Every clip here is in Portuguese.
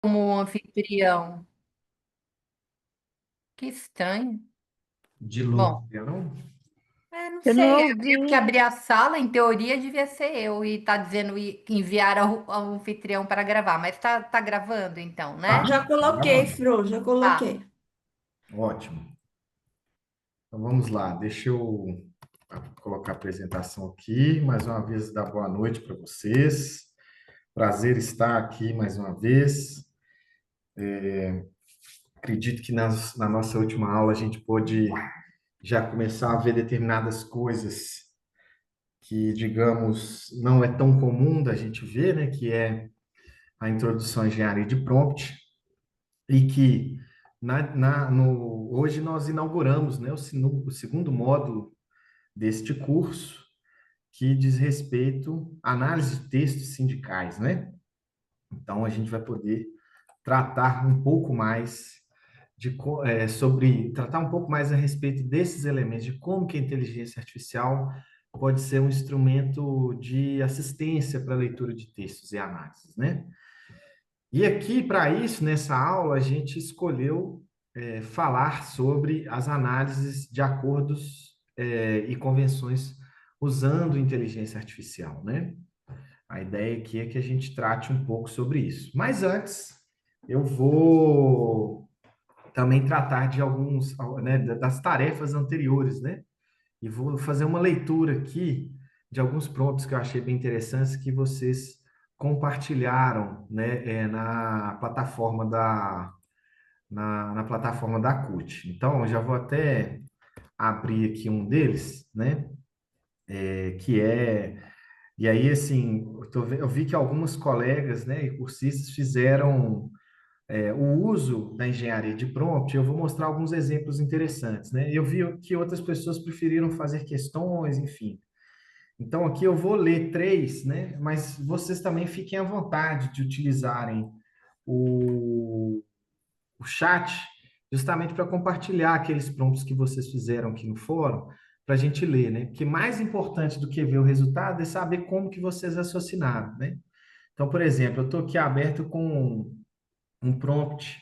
Como anfitrião. Que estranho. De Bom, louco, não? não Eu não sei. Eu que ouvi. abri a sala, em teoria devia ser eu. E tá dizendo enviar ao anfitrião para gravar. Mas tá gravando então, né? Tá, Já tá coloquei, gravando. Fro, já Tá. coloquei. Ótimo. Então vamos lá, deixa eu colocar a apresentação aqui. Mais uma vez, dar boa noite para vocês. Prazer estar aqui mais uma vez. Acredito que na nossa última aula a gente pôde já começar a ver determinadas coisas que, digamos, não é tão comum da gente ver, né? Que é a introdução à engenharia de prompt e que hoje nós inauguramos, né, o segundo módulo deste curso, que diz respeito à análise de textos sindicais, né? Então, a gente vai poder tratar um pouco mais tratar um pouco mais a respeito desses elementos, de como que a inteligência artificial pode ser um instrumento de assistência para a leitura de textos e análises, né? E aqui, para isso, nessa aula, a gente escolheu falar sobre as análises de acordos e convenções usando inteligência artificial, né? A ideia aqui é que a gente trate um pouco sobre isso. Mas antes, eu vou também tratar de né, das tarefas anteriores, né? E vou fazer uma leitura aqui de alguns prompts que eu achei bem interessantes que vocês compartilharam, né, na plataforma da CUT. Então, eu já vou até abrir aqui um deles, né, que é... E aí, assim, eu vi que alguns colegas, né, e cursistas fizeram o uso da engenharia de prompt. Eu vou mostrar alguns exemplos interessantes, né? Eu vi que outras pessoas preferiram fazer questões, enfim. Então, aqui eu vou ler três, né? Mas vocês também fiquem à vontade de utilizarem o, o chat justamente para compartilhar aqueles prompts que vocês fizeram aqui no fórum, para a gente ler, né? Porque mais importante do que ver o resultado é saber como que vocês raciocinaram, né? Então, por exemplo, eu estou aqui aberto com um prompt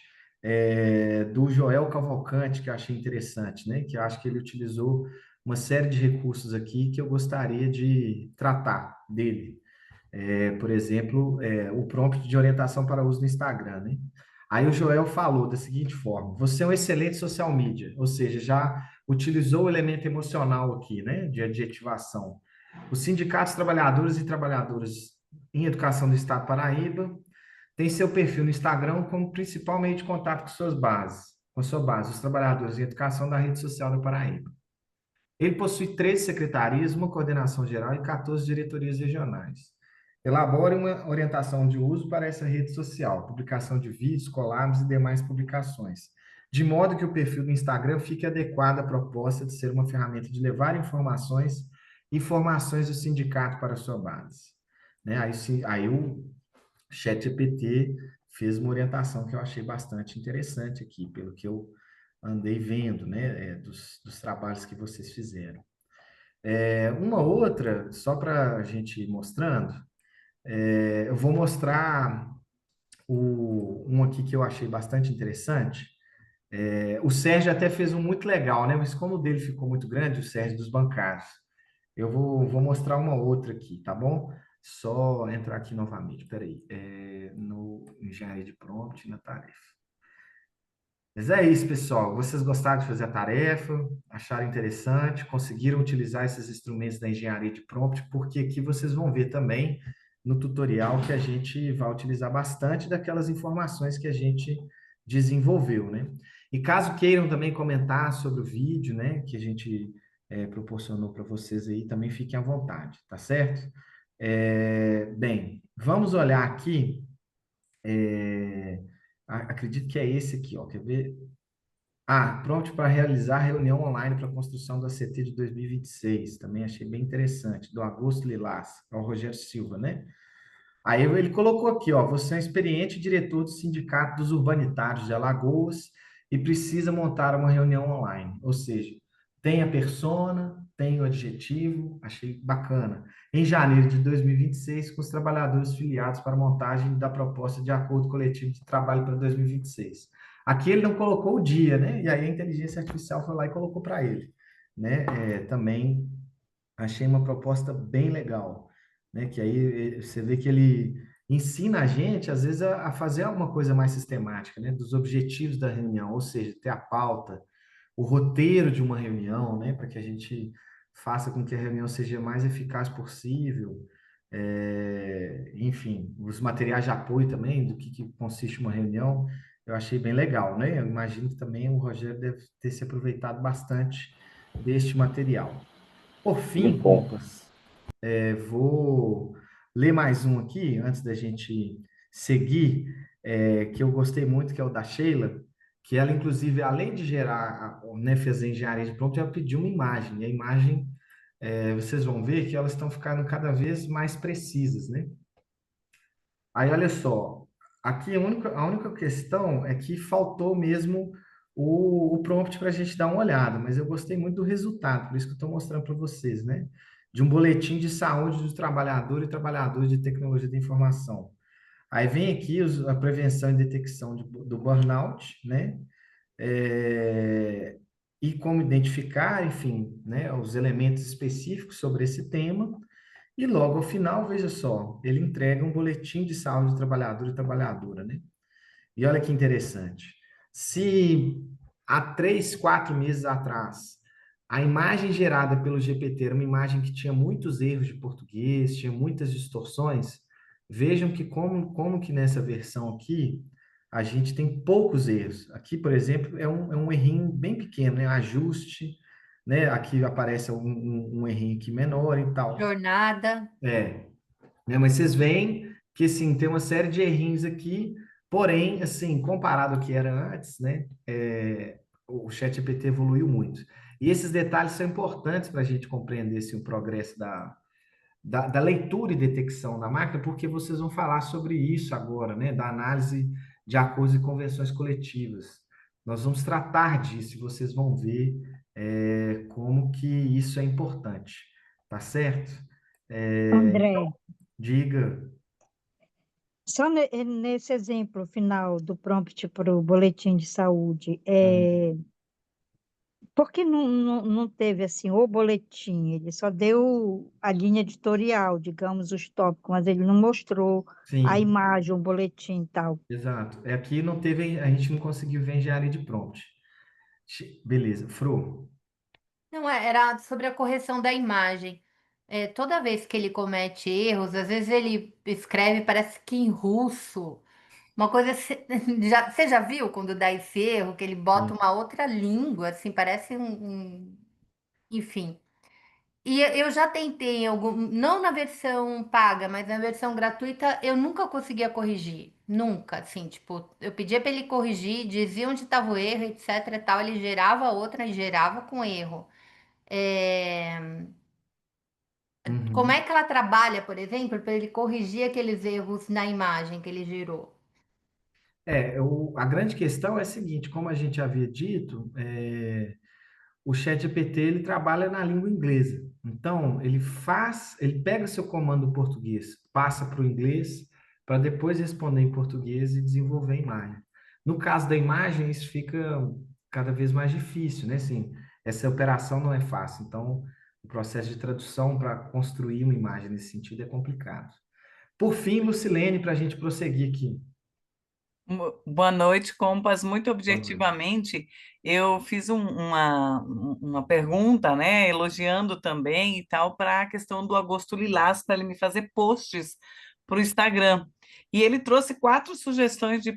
do Joel Cavalcante, que eu achei interessante, né? Que eu acho que ele utilizou uma série de recursos aqui que eu gostaria de tratar dele. Por exemplo, o prompt de orientação para uso no Instagram, né? Aí o Joel falou da seguinte forma: você é um excelente social media, ou seja, já utilizou o elemento emocional aqui, né? De adjetivação. Os sindicatos trabalhadores e trabalhadoras em educação do Estado de Paraíba tem seu perfil no Instagram como principal meio de contato com sua base, os trabalhadores em educação da rede social da Paraíba. Ele possui 13 secretarias, uma coordenação geral e 14 diretorias regionais. Elabore uma orientação de uso para essa rede social, publicação de vídeos, collabs e demais publicações, de modo que o perfil do Instagram fique adequado à proposta de ser uma ferramenta de levar informações do sindicato para a sua base. Né? Aí o ChatGPT fez uma orientação que eu achei bastante interessante aqui, pelo que eu andei vendo, né, dos trabalhos que vocês fizeram. Uma outra, só para a gente ir mostrando, eu vou mostrar um aqui que eu achei bastante interessante. O Sérgio até fez um muito legal, né? Mas como o dele ficou muito grande, o Sérgio dos bancários, eu vou mostrar uma outra aqui, tá bom? Só entrar aqui novamente, peraí, no engenharia de prompt, na tarefa. Mas é isso, pessoal. Vocês gostaram de fazer a tarefa? Acharam interessante? Conseguiram utilizar esses instrumentos da engenharia de prompt? Porque aqui vocês vão ver também no tutorial que a gente vai utilizar bastante daquelas informações que a gente desenvolveu, né? E caso queiram também comentar sobre o vídeo, né, que a gente proporcionou para vocês aí, também fiquem à vontade, tá certo? Bem, vamos olhar aqui. é, Acredito que é esse aqui, ó. Quer ver? Pronto para realizar reunião online para a construção da CT de 2026. Também achei bem interessante. Do Augusto Lilás, é o Rogério Silva, né? Aí ele colocou aqui, ó, você é um experiente diretor do Sindicato dos Urbanitários de Alagoas e precisa montar uma reunião online. Ou seja, tem a persona, tem o adjetivo, achei bacana. Em janeiro de 2026, com os trabalhadores filiados para a montagem da proposta de acordo coletivo de trabalho para 2026. Aqui ele não colocou o dia, né? E aí a inteligência artificial foi lá e colocou para ele, né? Também achei uma proposta bem legal, né? Que aí você vê que ele ensina a gente, às vezes, a fazer alguma coisa mais sistemática, né? Dos objetivos da reunião, ou seja, ter a pauta, o roteiro de uma reunião, né? Para que a gente faça com que a reunião seja mais eficaz possível. Enfim, os materiais de apoio também, do que consiste uma reunião, eu achei bem legal, né? Eu imagino que também o Rogério deve ter se aproveitado bastante deste material. Por fim, Bom, Rompas, vou ler mais um aqui, antes da gente seguir, que eu gostei muito, que é o da Sheila, que ela, inclusive, além de gerar, né, fazer engenharia de prompt, ela pediu uma imagem, e a imagem, vocês vão ver que elas estão ficando cada vez mais precisas, né? Aí, olha só, aqui a única questão é que faltou mesmo o prompt para a gente dar uma olhada, mas eu gostei muito do resultado, por isso que eu estou mostrando para vocês, né? De um boletim de saúde do trabalhador e trabalhadores de tecnologia da informação. Aí vem aqui a prevenção e detecção do burnout, né? E como identificar, enfim, né, os elementos específicos sobre esse tema. E logo ao final, veja só, ele entrega um boletim de saúde do trabalhador e trabalhadora, né? E olha que interessante. Se há 3, 4 meses atrás, a imagem gerada pelo GPT era uma imagem que tinha muitos erros de português, tinha muitas distorções, vejam que como que nessa versão aqui, a gente tem poucos erros. Aqui, por exemplo, é um errinho bem pequeno, né? Ajuste, né? Aqui aparece um errinho aqui menor e tal. Jornada. É, né? Mas vocês veem que, assim, tem uma série de errinhos aqui, porém, assim, comparado ao que era antes, né? O ChatGPT evoluiu muito. E esses detalhes são importantes para a gente compreender, assim, o progresso da leitura e detecção da máquina, porque vocês vão falar sobre isso agora, né? Da análise de acordos e convenções coletivas. Nós vamos tratar disso e vocês vão ver como que isso é importante, tá certo? É, André, diga. só nesse exemplo final do prompt para o boletim de saúde, Uhum. por que não teve assim o boletim? Ele só deu a linha editorial, digamos, os tópicos, mas ele não mostrou a Sim, imagem, o boletim e tal. exato. Aqui não teve, a gente não conseguiu ver engenharia de prompt. Beleza, Fro. Não, era sobre a correção da imagem. Toda vez que ele comete erros, às vezes ele escreve, parece que em russo. Uma coisa. Você já viu quando dá esse erro, que ele bota Sim. uma outra língua, assim, parece enfim. E eu já tentei, não na versão paga, mas na versão gratuita, eu nunca conseguia corrigir. Nunca, assim, tipo, eu pedia para ele corrigir, dizia onde estava o erro, etc e tal, ele gerava outra e gerava com erro. É, Como é Uhum. que ela trabalha, por exemplo, para ele corrigir aqueles erros na imagem que ele gerou? A grande questão é a seguinte, como a gente havia dito, o ChatGPT ele trabalha na língua inglesa. Então, ele pega seu comando português, passa para o inglês, para depois responder em português e desenvolver a imagem. No caso da imagem, isso fica cada vez mais difícil, né? Assim, essa operação não é fácil. Então, o processo de tradução para construir uma imagem nesse sentido é complicado. Por fim, Lucilene, para a gente prosseguir aqui. Boa noite, Compas. Muito Boa noite. objetivamente, eu fiz uma pergunta, né, elogiando também e tal, para a questão do Agosto Lilás, para ele me fazer posts para o Instagram. E ele trouxe 4 sugestões de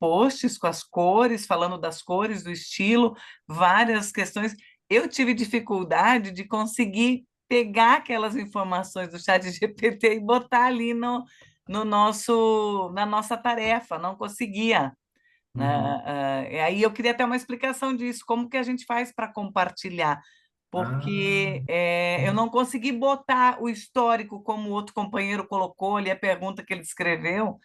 posts com as cores, falando das cores, do estilo, várias questões. Eu tive dificuldade de conseguir pegar aquelas informações do chat GPT e botar ali no na nossa tarefa, não conseguia, Uhum. né? E aí eu queria ter uma explicação disso, como que a gente faz para compartilhar, Ah, porque eu não consegui botar o histórico como o outro companheiro colocou ali, a pergunta que ele escreveu,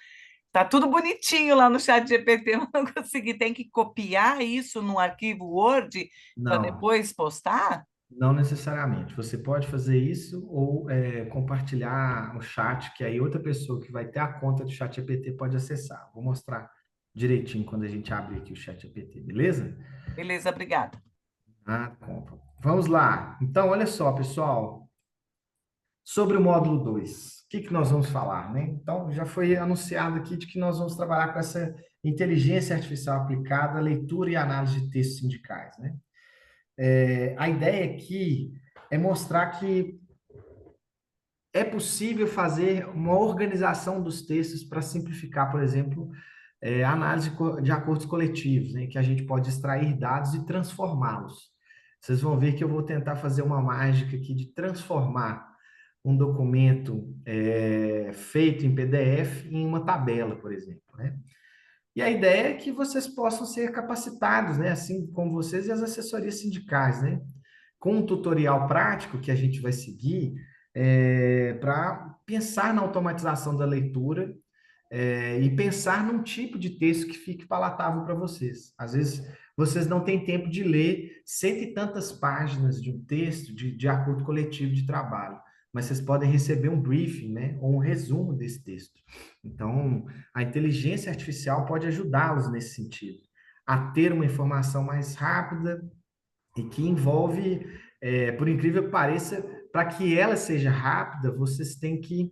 tá tudo bonitinho lá no chat GPT, mas não consegui, tem que copiar isso no arquivo Word para não. depois postar? Não necessariamente. Você pode fazer isso ou compartilhar o chat, que aí outra pessoa que vai ter a conta do chat GPT pode acessar. Vou mostrar direitinho quando a gente abrir aqui o chat GPT, beleza? Beleza, obrigada. Ah, compra. Vamos lá. Então, olha só, pessoal, sobre o módulo 2, o que que nós vamos falar, né? Então, já foi anunciado aqui de que nós vamos trabalhar com essa inteligência artificial aplicada à leitura e análise de textos sindicais, né? A ideia aqui é mostrar que é possível fazer uma organização dos textos para simplificar, por exemplo, a análise de acordos coletivos, né, que a gente pode extrair dados e transformá-los. Vocês vão ver que eu vou tentar fazer uma mágica aqui de transformar um documento feito em PDF em uma tabela, por exemplo, né? E a ideia é que vocês possam ser capacitados, né, assim como vocês e as assessorias sindicais, né? Com um tutorial prático que a gente vai seguir para pensar na automatização da leitura e pensar num tipo de texto que fique palatável para vocês. Às vezes, vocês não têm tempo de ler cento e tantas páginas de um texto de acordo coletivo de trabalho, mas vocês podem receber um briefing, né, ou um resumo desse texto. Então, a inteligência artificial pode ajudá-los nesse sentido, a ter uma informação mais rápida e que envolve, por incrível que pareça, para que ela seja rápida, vocês têm que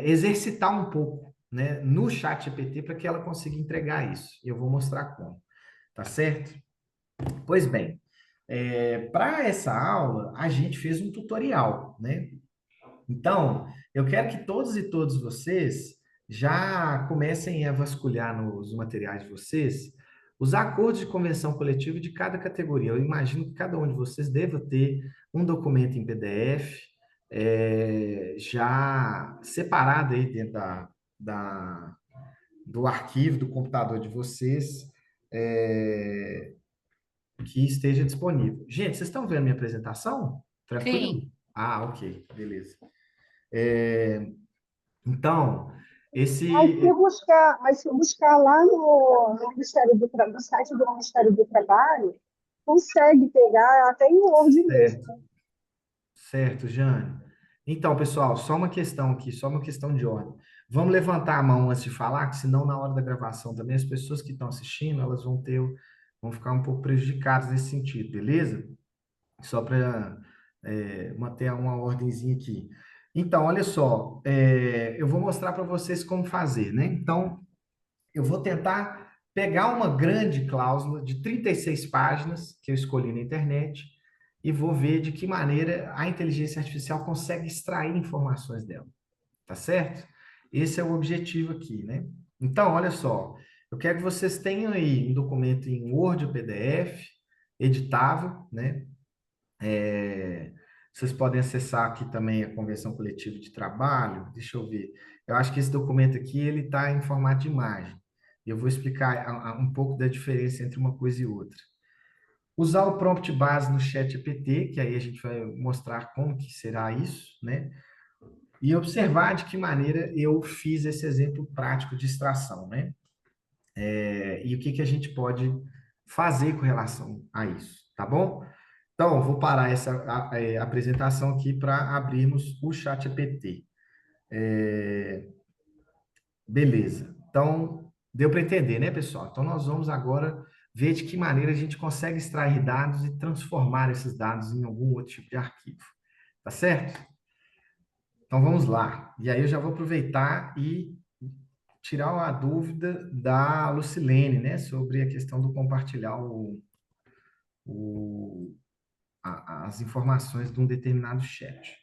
exercitar um pouco, né, no chat GPT para que ela consiga entregar isso. E eu vou mostrar como, tá certo? Pois bem, para essa aula, a gente fez um tutorial, né? Então, eu quero que todos e todas vocês já comecem a vasculhar nos materiais de vocês os acordos de convenção coletiva de cada categoria. Eu imagino que cada um de vocês deva ter um documento em PDF já separado aí dentro do arquivo do computador de vocês, é, que esteja disponível. Gente, vocês estão vendo minha apresentação? Tranquilo? Sim, Ah, ok, beleza. Então, esse. Mas se buscar lá no no site do Ministério do Trabalho, consegue pegar até em Word Certo, mesmo. certo, Jane. Então, pessoal, só uma questão aqui, só uma questão de ordem. Vamos levantar a mão antes de falar, que senão na hora da gravação também as pessoas que estão assistindo, elas vão ficar um pouco prejudicadas nesse sentido, beleza? Só para manter uma ordemzinha aqui. Então, olha só, eu vou mostrar para vocês como fazer, né? Então, eu vou tentar pegar uma grande cláusula de 36 páginas que eu escolhi na internet e vou ver de que maneira a inteligência artificial consegue extrair informações dela, tá certo? Esse é o objetivo aqui, né? Então, olha só, eu quero que vocês tenham aí um documento em Word ou PDF, editável, né? Vocês podem acessar aqui também a Convenção Coletiva de Trabalho. Deixa eu ver. Eu acho que esse documento aqui ele está em formato de imagem. E eu vou explicar um pouco da diferença entre uma coisa e outra. Usar o prompt base no chat GPT, que aí a gente vai mostrar como que será isso, né? E observar de que maneira eu fiz esse exemplo prático de extração, né? E o que que a gente pode fazer com relação a isso, tá bom? Então, vou parar essa apresentação aqui para abrirmos o chat GPT. Beleza. Então, deu para entender, né, pessoal? Então, nós vamos agora ver de que maneira a gente consegue extrair dados e transformar esses dados em algum outro tipo de arquivo. Tá certo? Então, vamos lá. E aí eu já vou aproveitar e tirar uma dúvida da Lucilene, né, sobre a questão do compartilhar o, as informações de um determinado chat.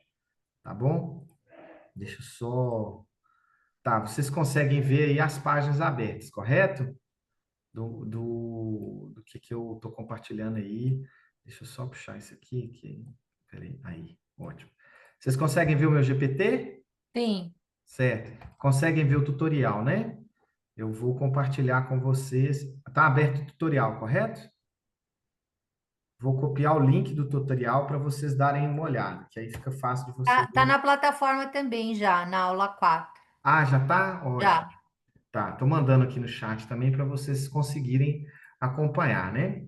Tá bom? Deixa eu só. Tá, vocês conseguem ver aí as páginas abertas, correto? Do que eu estou compartilhando aí. Deixa eu só puxar isso aqui. Peraí, aí, ótimo. Vocês conseguem ver o meu GPT? sim. Certo. Conseguem ver o tutorial, né? Eu vou compartilhar com vocês. Está aberto o tutorial, correto? Vou copiar o link do tutorial para vocês darem uma olhada, que aí fica fácil de vocês. Tá na plataforma também já, na aula 4. Ah, já tá? Ótimo. Já. Tá, tô mandando aqui no chat também para vocês conseguirem acompanhar, né?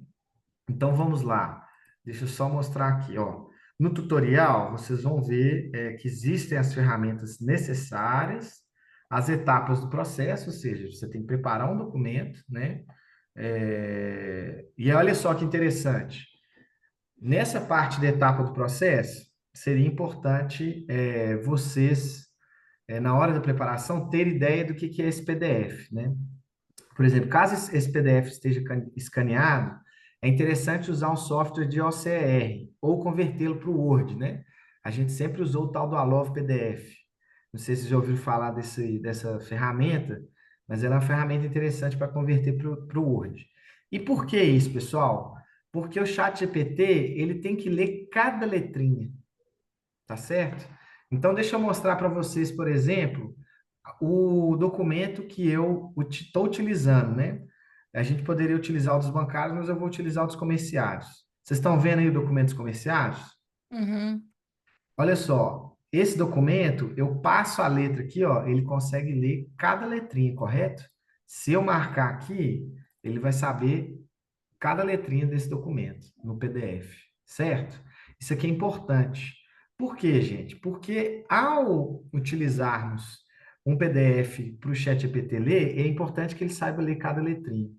Então vamos lá. Deixa eu só mostrar aqui, ó. No tutorial, vocês vão ver que existem as ferramentas necessárias, as etapas do processo, ou seja, você tem que preparar um documento, né? E olha só que interessante. Nessa parte da etapa do processo, seria importante vocês, na hora da preparação, ter ideia do que é esse PDF, né? Por exemplo, caso esse PDF esteja escaneado, é interessante usar um software de OCR ou convertê-lo para o Word, né? A gente sempre usou o tal do Alov PDF. Não sei se vocês já ouviram falar dessa ferramenta, mas ela é uma ferramenta interessante para converter para o Word. E por que isso, pessoal? Porque o ChatGPT, ele tem que ler cada letrinha, tá certo? Então, deixa eu mostrar para vocês, por exemplo, o documento que eu estou utilizando, né? A gente poderia utilizar o dos bancários, mas eu vou utilizar o dos comerciários. Vocês estão vendo aí o documento dos comerciários? Uhum. Olha só, esse documento, eu passo a letra aqui, ó, ele consegue ler cada letrinha, correto? Se eu marcar aqui, ele vai saber cada letrinha desse documento no PDF, certo? Isso aqui é importante. Por quê, gente? Porque ao utilizarmos um PDF para o ChatGPT ler, é importante que ele saiba ler cada letrinha.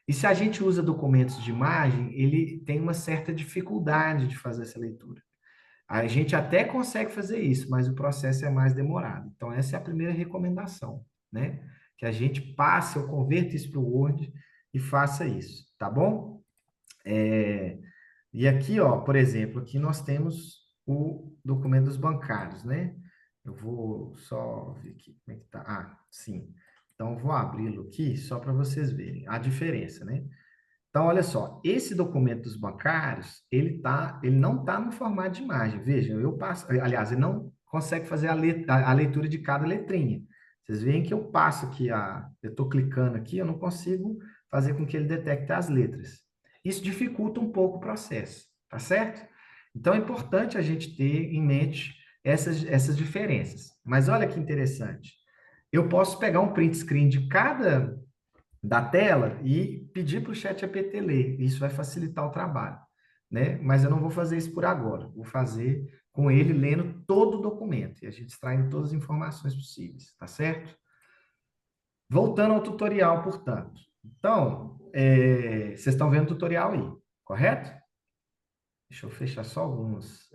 E se a gente usa documentos de imagem, ele tem uma certa dificuldade de fazer essa leitura. A gente até consegue fazer isso, mas o processo é mais demorado. Então, essa é a primeira recomendação, né? Que a gente passe ou converta isso para o Word e faça isso, tá bom? E aqui, ó, por exemplo, aqui nós temos o documento dos bancários, né? Eu vou só ver aqui como é que tá. Ah, sim. Então, eu vou abri-lo aqui só para vocês verem a diferença, né? Então, olha só, esse documento dos bancários, ele não tá no formato de imagem. Vejam, eu passo, aliás, ele não consegue fazer a leitura de cada letrinha. Vocês veem que eu passo aqui, eu estou clicando aqui, eu não consigo fazer com que ele detecte as letras. Isso dificulta um pouco o processo, tá certo? Então, é importante a gente ter em mente essas diferenças. Mas olha que interessante. Eu posso pegar um print screen de cada da tela e pedir para o chat GPT ler. Isso vai facilitar o trabalho, né? Mas eu não vou fazer isso por agora. Vou fazer com ele lendo todo o documento e a gente extraindo todas as informações possíveis, tá certo? Voltando ao tutorial, portanto. Então, vocês estão vendo o tutorial aí, correto? Deixa eu fechar só alguns.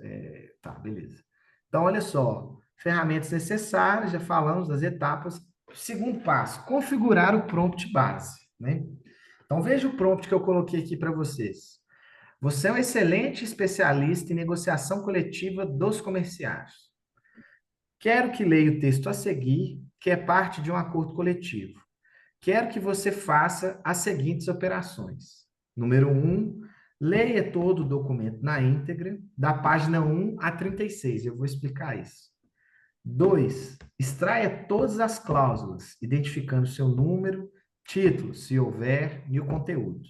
Tá, beleza. Então, olha só. Ferramentas necessárias, já falamos das etapas. Segundo passo, configurar o prompt base, né? Então, veja o prompt que eu coloquei aqui para vocês. Você é um excelente especialista em negociação coletiva dos comerciários. Quero que leia o texto a seguir, que é parte de um acordo coletivo. Quero que você faça as seguintes operações. Número 1, leia todo o documento na íntegra, da página 1 a 36. Eu vou explicar isso. 2, extraia todas as cláusulas, identificando seu número, título, se houver, e o conteúdo.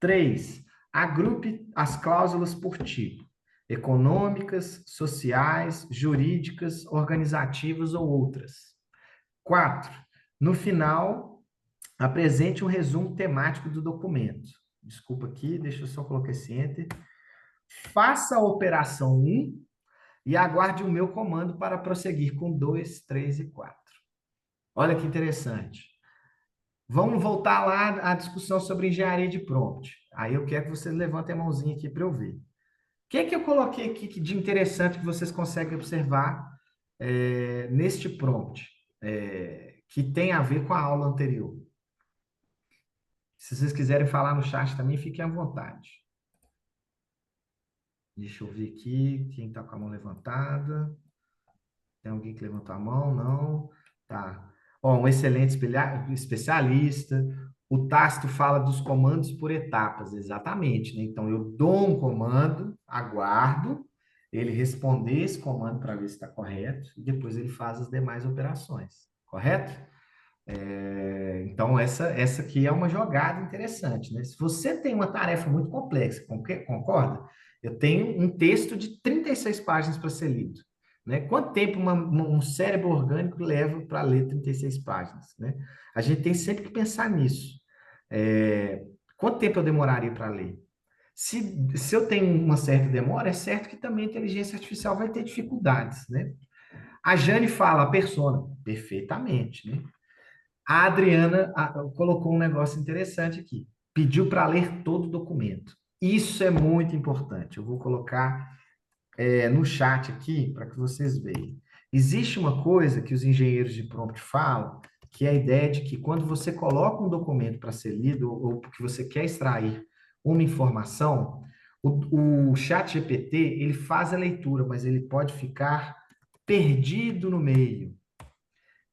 3, agrupe as cláusulas por tipo: econômicas, sociais, jurídicas, organizativas ou outras. 4, no final, apresente um resumo temático do documento. Desculpa aqui, deixa eu só colocar esse enter. Faça a operação 1 e aguarde o meu comando para prosseguir com 2, 3 e 4. Olha que interessante. Vamos voltar lá à discussão sobre engenharia de prompt. Aí eu quero que vocês levantem a mãozinha aqui para eu ver. O que é que eu coloquei aqui de interessante que vocês conseguem observar neste prompt, que tem a ver com a aula anterior? Se vocês quiserem falar no chat também, fiquem à vontade. Deixa eu ver aqui quem está com a mão levantada. Tem alguém que levantou a mão? Não. Tá. Ó, um excelente especialista. O Tácito fala dos comandos por etapas, exatamente, né? Então, eu dou um comando, aguardo ele responder esse comando para ver se está correto, e depois ele faz as demais operações, correto? Então, essa aqui é uma jogada interessante, né? Se você tem uma tarefa muito complexa, concorda? Eu tenho um texto de 36 páginas para ser lido, né? Quanto tempo um cérebro orgânico leva para ler 36 páginas, né? A gente tem sempre que pensar nisso. Quanto tempo eu demoraria para ler? Se eu tenho uma certa demora, é certo que também a inteligência artificial vai ter dificuldades, né? A Jane fala a persona, perfeitamente, né? A Adriana colocou um negócio interessante aqui. Pediu para ler todo o documento. Isso é muito importante. Eu vou colocar no chat aqui para que vocês vejam. Existe uma coisa que os engenheiros de prompt falam, que é a ideia de que quando você coloca um documento para ser lido ou porque você quer extrair uma informação, o chat GPT ele faz a leitura, mas ele pode ficar perdido no meio.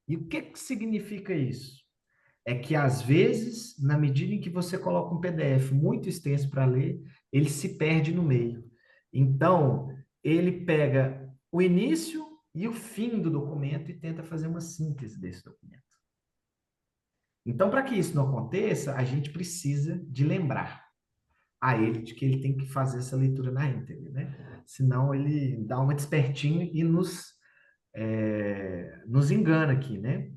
E o que que significa isso? É que às vezes, na medida em que você coloca um PDF muito extenso para ler, ele se perde no meio. Então, ele pega o início e o fim do documento e tenta fazer uma síntese desse documento. Então, para que isso não aconteça, a gente precisa de lembrar a ele de que ele tem que fazer essa leitura na íntegra, né? Senão ele dá uma despertinho e nos engana aqui, né?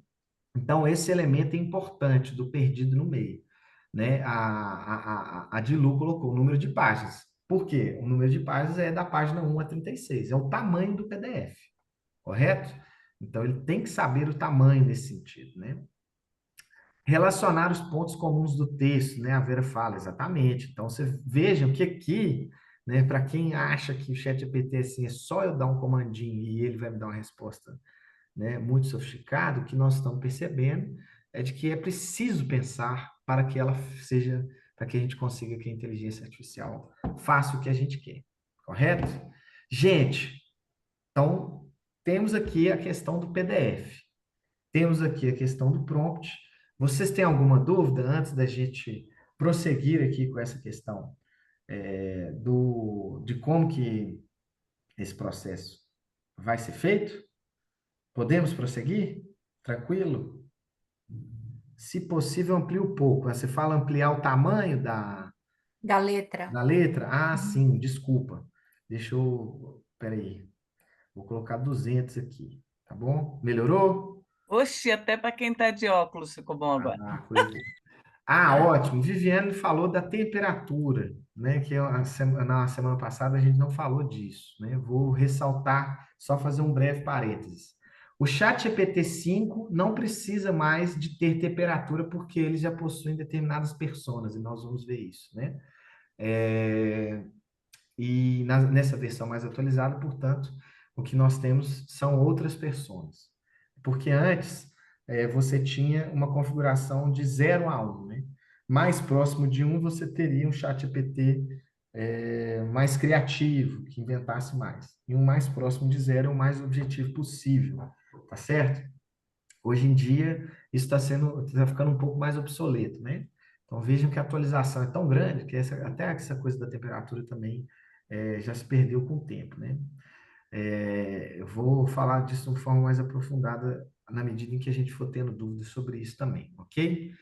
Então, esse elemento é importante do perdido no meio, né? A Dilu colocou o número de páginas. Por quê? O número de páginas é da página 1 a 36, é o tamanho do PDF, correto? Então, ele tem que saber o tamanho nesse sentido, né? Relacionar os pontos comuns do texto, né? A Vera fala, exatamente. Então, você vejam que aqui, né, para quem acha que o ChatGPT assim, é só eu dar um comandinho e ele vai me dar uma resposta, né, muito sofisticado, o que nós estamos percebendo é de que é preciso pensar para que ela seja, para que a gente consiga que a inteligência artificial faça o que a gente quer, correto? Gente, então temos aqui a questão do PDF, temos aqui a questão do prompt. Vocês têm alguma dúvida antes da gente prosseguir aqui com essa questão de como que esse processo vai ser feito? Podemos prosseguir? Tranquilo? Se possível, amplie um pouco. Você fala ampliar o tamanho Da letra. da letra? Ah, Uhum. sim, desculpa. Deixa eu. Peraí. Vou colocar 200 aqui. Tá bom? Melhorou? Oxe, até para quem está de óculos ficou bom agora. Ah, coisa boa. Ah, ótimo. Viviane falou da temperatura, né? Que na semana passada a gente não falou disso, né? Vou ressaltar, só fazer um breve parênteses. O chat GPT-5 não precisa mais de ter temperatura porque eles já possuem determinadas personas, e nós vamos ver isso, né? É, e nessa versão mais atualizada, portanto, o que nós temos são outras personas. Porque antes, você tinha uma configuração de 0 a 1, né? Mais próximo de 1, você teria um chat GPT mais criativo, que inventasse mais. E um mais próximo de 0 é o mais objetivo possível, tá certo? Hoje em dia, isso está ficando um pouco mais obsoleto, né? Então, vejam que a atualização é tão grande que até essa coisa da temperatura também já se perdeu com o tempo, né? Eu vou falar disso de uma forma mais aprofundada na medida em que a gente for tendo dúvidas sobre isso também, ok?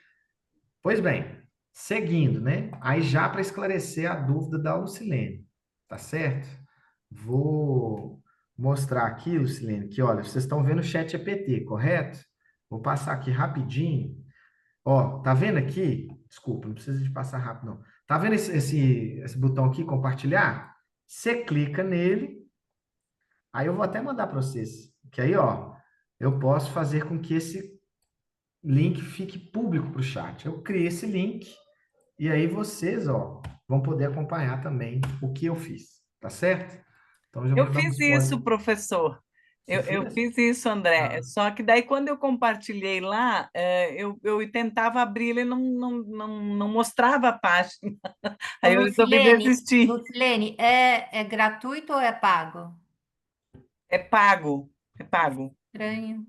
Pois bem, seguindo, né? Aí já para esclarecer a dúvida da Lucilene, tá certo? Vou mostrar aqui, Lucilene, que olha, vocês estão vendo o chat GPT, correto? Vou passar aqui rapidinho. Ó, tá vendo aqui? Desculpa, não precisa de passar rápido, não. Tá vendo esse botão aqui, compartilhar? Você clica nele. Aí eu vou até mandar para vocês, que aí, ó, eu posso fazer com que esse link fique público para o chat. Eu criei esse link e aí vocês, ó, vão poder acompanhar também o que eu fiz, tá certo? Então, eu já Eu vou dar um fiz spoiler. isso, professor. Você Eu fez? fiz isso, André. Ah, Só que daí, quando eu compartilhei lá, eu tentava abrir, ele não mostrava a página. Ô, Aí eu resolvi Lucilene, desistir. Lucilene, é gratuito ou é pago? É pago, é pago. Estranho.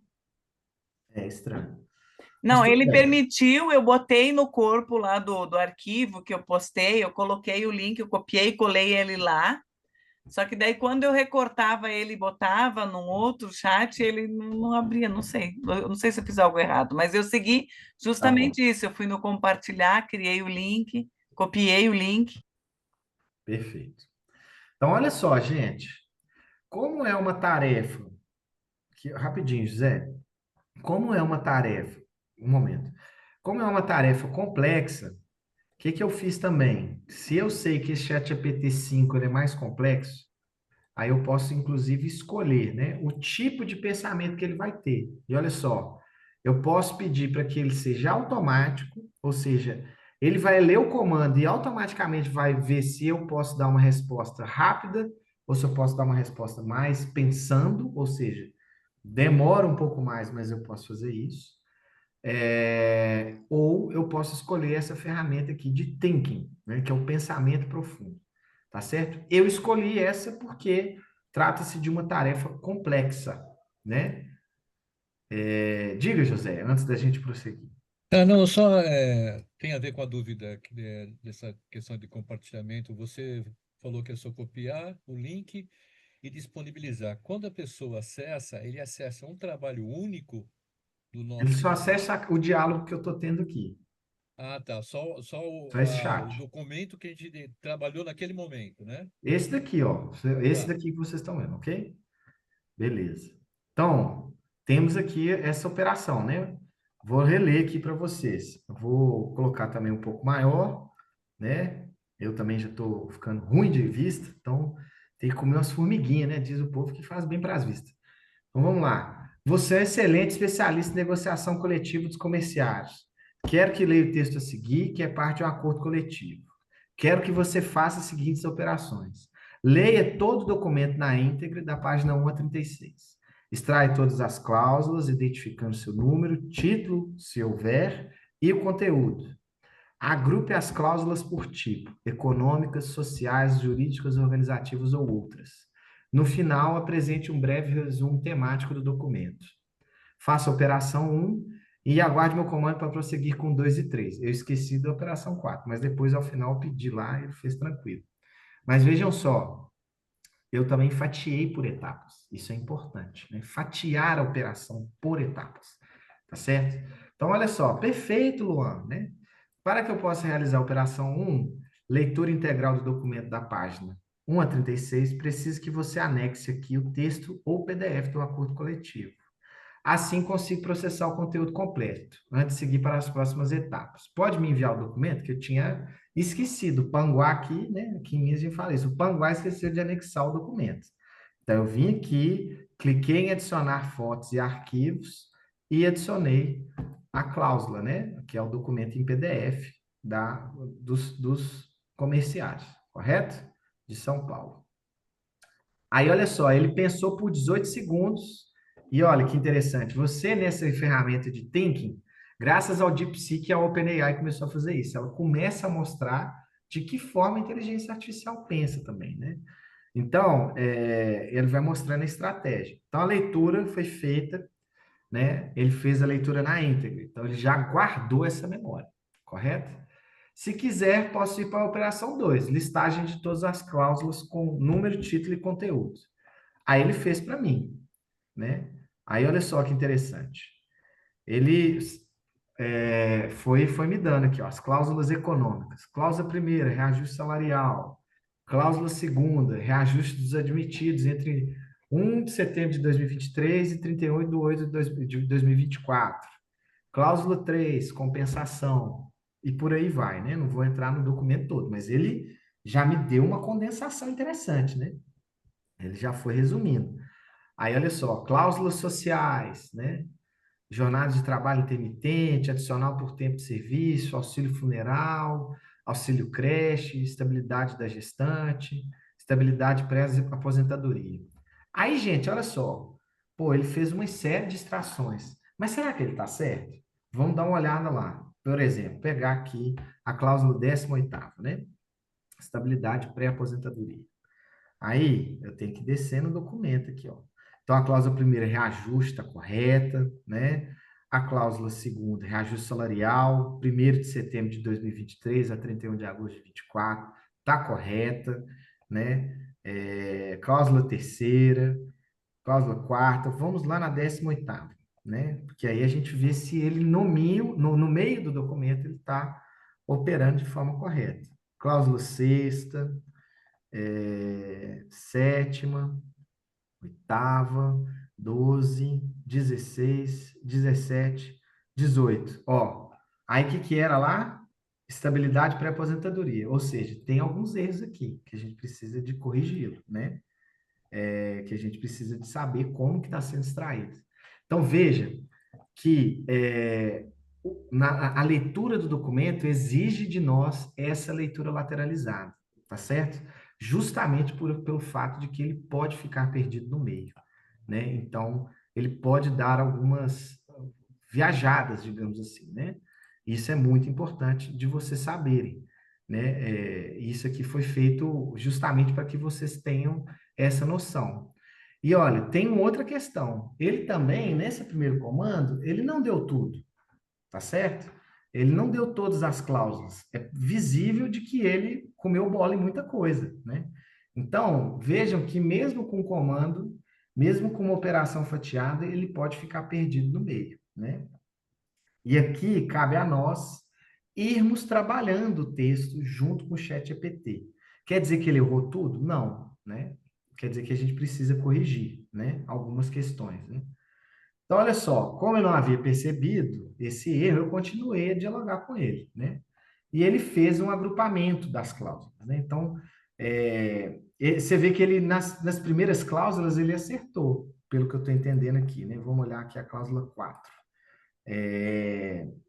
é estranho. Mas Não, tudo ele bem. permitiu, eu botei no corpo lá do arquivo que eu postei, eu coloquei o link, eu copiei, colei ele lá. Só que daí, quando eu recortava ele e botava num outro chat, ele não abria, não sei. Eu não sei se eu fiz algo errado, mas eu segui Tá bom. justamente isso. Eu fui no compartilhar, criei o link, copiei o link. Perfeito. Então, olha só, gente. Como é uma tarefa, rapidinho, José. Como é uma tarefa, um momento. Como é uma tarefa complexa, que eu fiz também? Se eu sei que esse ChatGPT 5 ele é mais complexo, aí eu posso, inclusive, escolher, né, o tipo de pensamento que ele vai ter. E olha só, eu posso pedir para que ele seja automático, ou seja, ele vai ler o comando e automaticamente vai ver se eu posso dar uma resposta rápida ou se eu posso dar uma resposta mais pensando, ou seja, demora um pouco mais, mas eu posso fazer isso. Ou eu posso escolher essa ferramenta aqui de thinking, né, que é o pensamento profundo, tá certo? Eu escolhi essa porque trata-se de uma tarefa complexa, né? Diga, José, antes da gente prosseguir. Ah, não, só tem a ver com a dúvida dessa questão de compartilhamento. Você falou que é só copiar o link e disponibilizar. Quando a pessoa acessa, ele acessa um trabalho único do Ele só nosso. acessa o diálogo que eu estou tendo aqui, Ah, tá. Só só esse o chat. documento que a gente trabalhou naquele momento, né? Esse daqui, ó, esse Tá. daqui que vocês estão vendo, ok? Beleza. Então, temos aqui essa operação, né? Vou reler aqui para vocês. Eu vou colocar também um pouco maior, né? Eu também já estou ficando ruim de vista, então tem que comer umas formiguinhas, né? Diz o povo que faz bem para as vistas. Então vamos lá. Você é um excelente especialista em negociação coletiva dos comerciários. Quero que leia o texto a seguir, que é parte de um acordo coletivo. Quero que você faça as seguintes operações. Leia todo o documento na íntegra, da página 1 a 36. Extrai todas as cláusulas, identificando seu número, título, se houver, e o conteúdo. Agrupe as cláusulas por tipo: econômicas, sociais, jurídicas, organizativas ou outras. No final, apresente um breve resumo temático do documento. Faça a operação 1 e aguarde meu comando para prosseguir com 2 e 3. Eu esqueci da operação 4, mas depois, ao final, eu pedi lá e ele fez tranquilo. Mas vejam só, eu também fatiei por etapas. Isso é importante, né? Fatiar a operação por etapas. Tá certo? Então, olha só, perfeito, Luan, né? Para que eu possa realizar a operação 1, leitura integral do documento da página 1 a 36, preciso que você anexe aqui o texto ou PDF do acordo coletivo. Assim, consigo processar o conteúdo completo, antes de seguir para as próximas etapas. Pode me enviar o documento, que eu tinha esquecido. O Panguá aqui, né? Aqui em Minas a gente fala isso. O Panguá esqueceu de anexar o documento. Então, eu vim aqui, cliquei em adicionar fotos e arquivos e adicionei a cláusula, né? Que é o documento em PDF dos comerciários, correto? De São Paulo. Aí, olha só, ele pensou por 18 segundos. E olha que interessante, você nessa ferramenta de thinking, graças ao DeepSeek e ao OpenAI começou a fazer isso. Ela começa a mostrar de que forma a inteligência artificial pensa também, né? Então, ele vai mostrando a estratégia. Então, a leitura foi feita, né? Ele fez a leitura na íntegra. Então, ele já guardou essa memória, correto? Se quiser, posso ir para a operação 2, listagem de todas as cláusulas com número, título e conteúdo. Aí ele fez para mim, né? Aí olha só que interessante. Ele foi me dando aqui, ó, as cláusulas econômicas. Cláusula primeira, reajuste salarial. Cláusula segunda, reajuste dos admitidos entre 1 de setembro de 2023 e 31 de 8 de 2024. Cláusula 3, compensação. E por aí vai, né? Não vou entrar no documento todo, mas ele já me deu uma condensação interessante, né? Ele já foi resumindo. Aí, olha só, cláusulas sociais, né? Jornada de trabalho intermitente, adicional por tempo de serviço, auxílio funeral, auxílio creche, estabilidade da gestante, estabilidade pré-aposentadoria. Aí, gente, olha só. Pô, ele fez uma série de extrações. Mas será que ele está certo? Vamos dar uma olhada lá. Por exemplo, pegar aqui a cláusula 18ª, né? Estabilidade pré-aposentadoria. Aí, eu tenho que descer no documento aqui, ó. Então, a cláusula primeira, reajuste, está correta, né? A cláusula segunda, reajuste salarial, 1º de setembro de 2023 a 31 de agosto de 24, está correta, né? Cláusula terceira, cláusula quarta, vamos lá na 18ª, né? Porque aí a gente vê se ele no meio do documento ele está operando de forma correta. Cláusula sexta, sétima, oitava, 12, 16, 17, 18. Ó, aí o que que era lá? estabilidade pré-aposentadoria, ou seja, tem alguns erros aqui que a gente precisa de corrigi-lo, né? Que a gente precisa de saber como que está sendo extraído. Então, veja que a leitura do documento exige de nós essa leitura lateralizada, tá certo? Justamente pelo fato de que ele pode ficar perdido no meio, né? Então, ele pode dar algumas viajadas, digamos assim, né? Isso é muito importante de vocês saberem, né? Isso aqui foi feito justamente para que vocês tenham essa noção. E olha, tem uma outra questão. Ele também, nesse primeiro comando, ele não deu tudo, tá certo? Ele não deu todas as cláusulas. É visível de que ele comeu bola em muita coisa, né? Então, vejam que mesmo com o comando, mesmo com uma operação fatiada, ele pode ficar perdido no meio, né? E aqui cabe a nós irmos trabalhando o texto junto com o ChatGPT. Quer dizer que ele errou tudo? Não, né? Quer dizer que a gente precisa corrigir, né? Algumas questões, né? Então, olha só, como eu não havia percebido esse erro, eu continuei a dialogar com ele, né? E ele fez um agrupamento das cláusulas, né? Então, você vê que ele, nas primeiras cláusulas, ele acertou, pelo que eu estou entendendo aqui, né? Vamos olhar aqui a cláusula 4.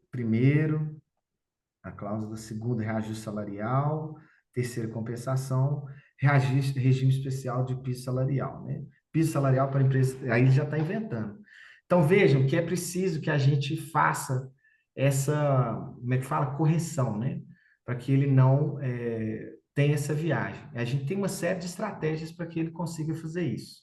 Primeiro, a cláusula segunda, reajuste salarial. Terceira, compensação. Regime especial de piso salarial, né? Piso salarial para empresa, aí ele já está inventando. Então, vejam que é preciso que a gente faça essa, como é que fala? Correção, né? Para que ele não tenha essa viagem. A gente tem uma série de estratégias para que ele consiga fazer isso.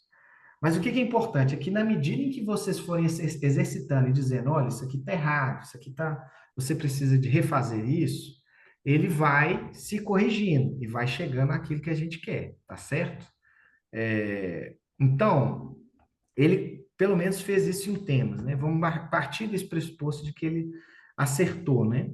Mas o que é importante é que na medida em que vocês forem exercitando e dizendo, olha, isso aqui está errado, isso aqui está, você precisa de refazer isso, ele vai se corrigindo e vai chegando àquilo que a gente quer, tá certo? Então, ele pelo menos fez isso em temas, né? Vamos partir desse pressuposto de que ele acertou, né?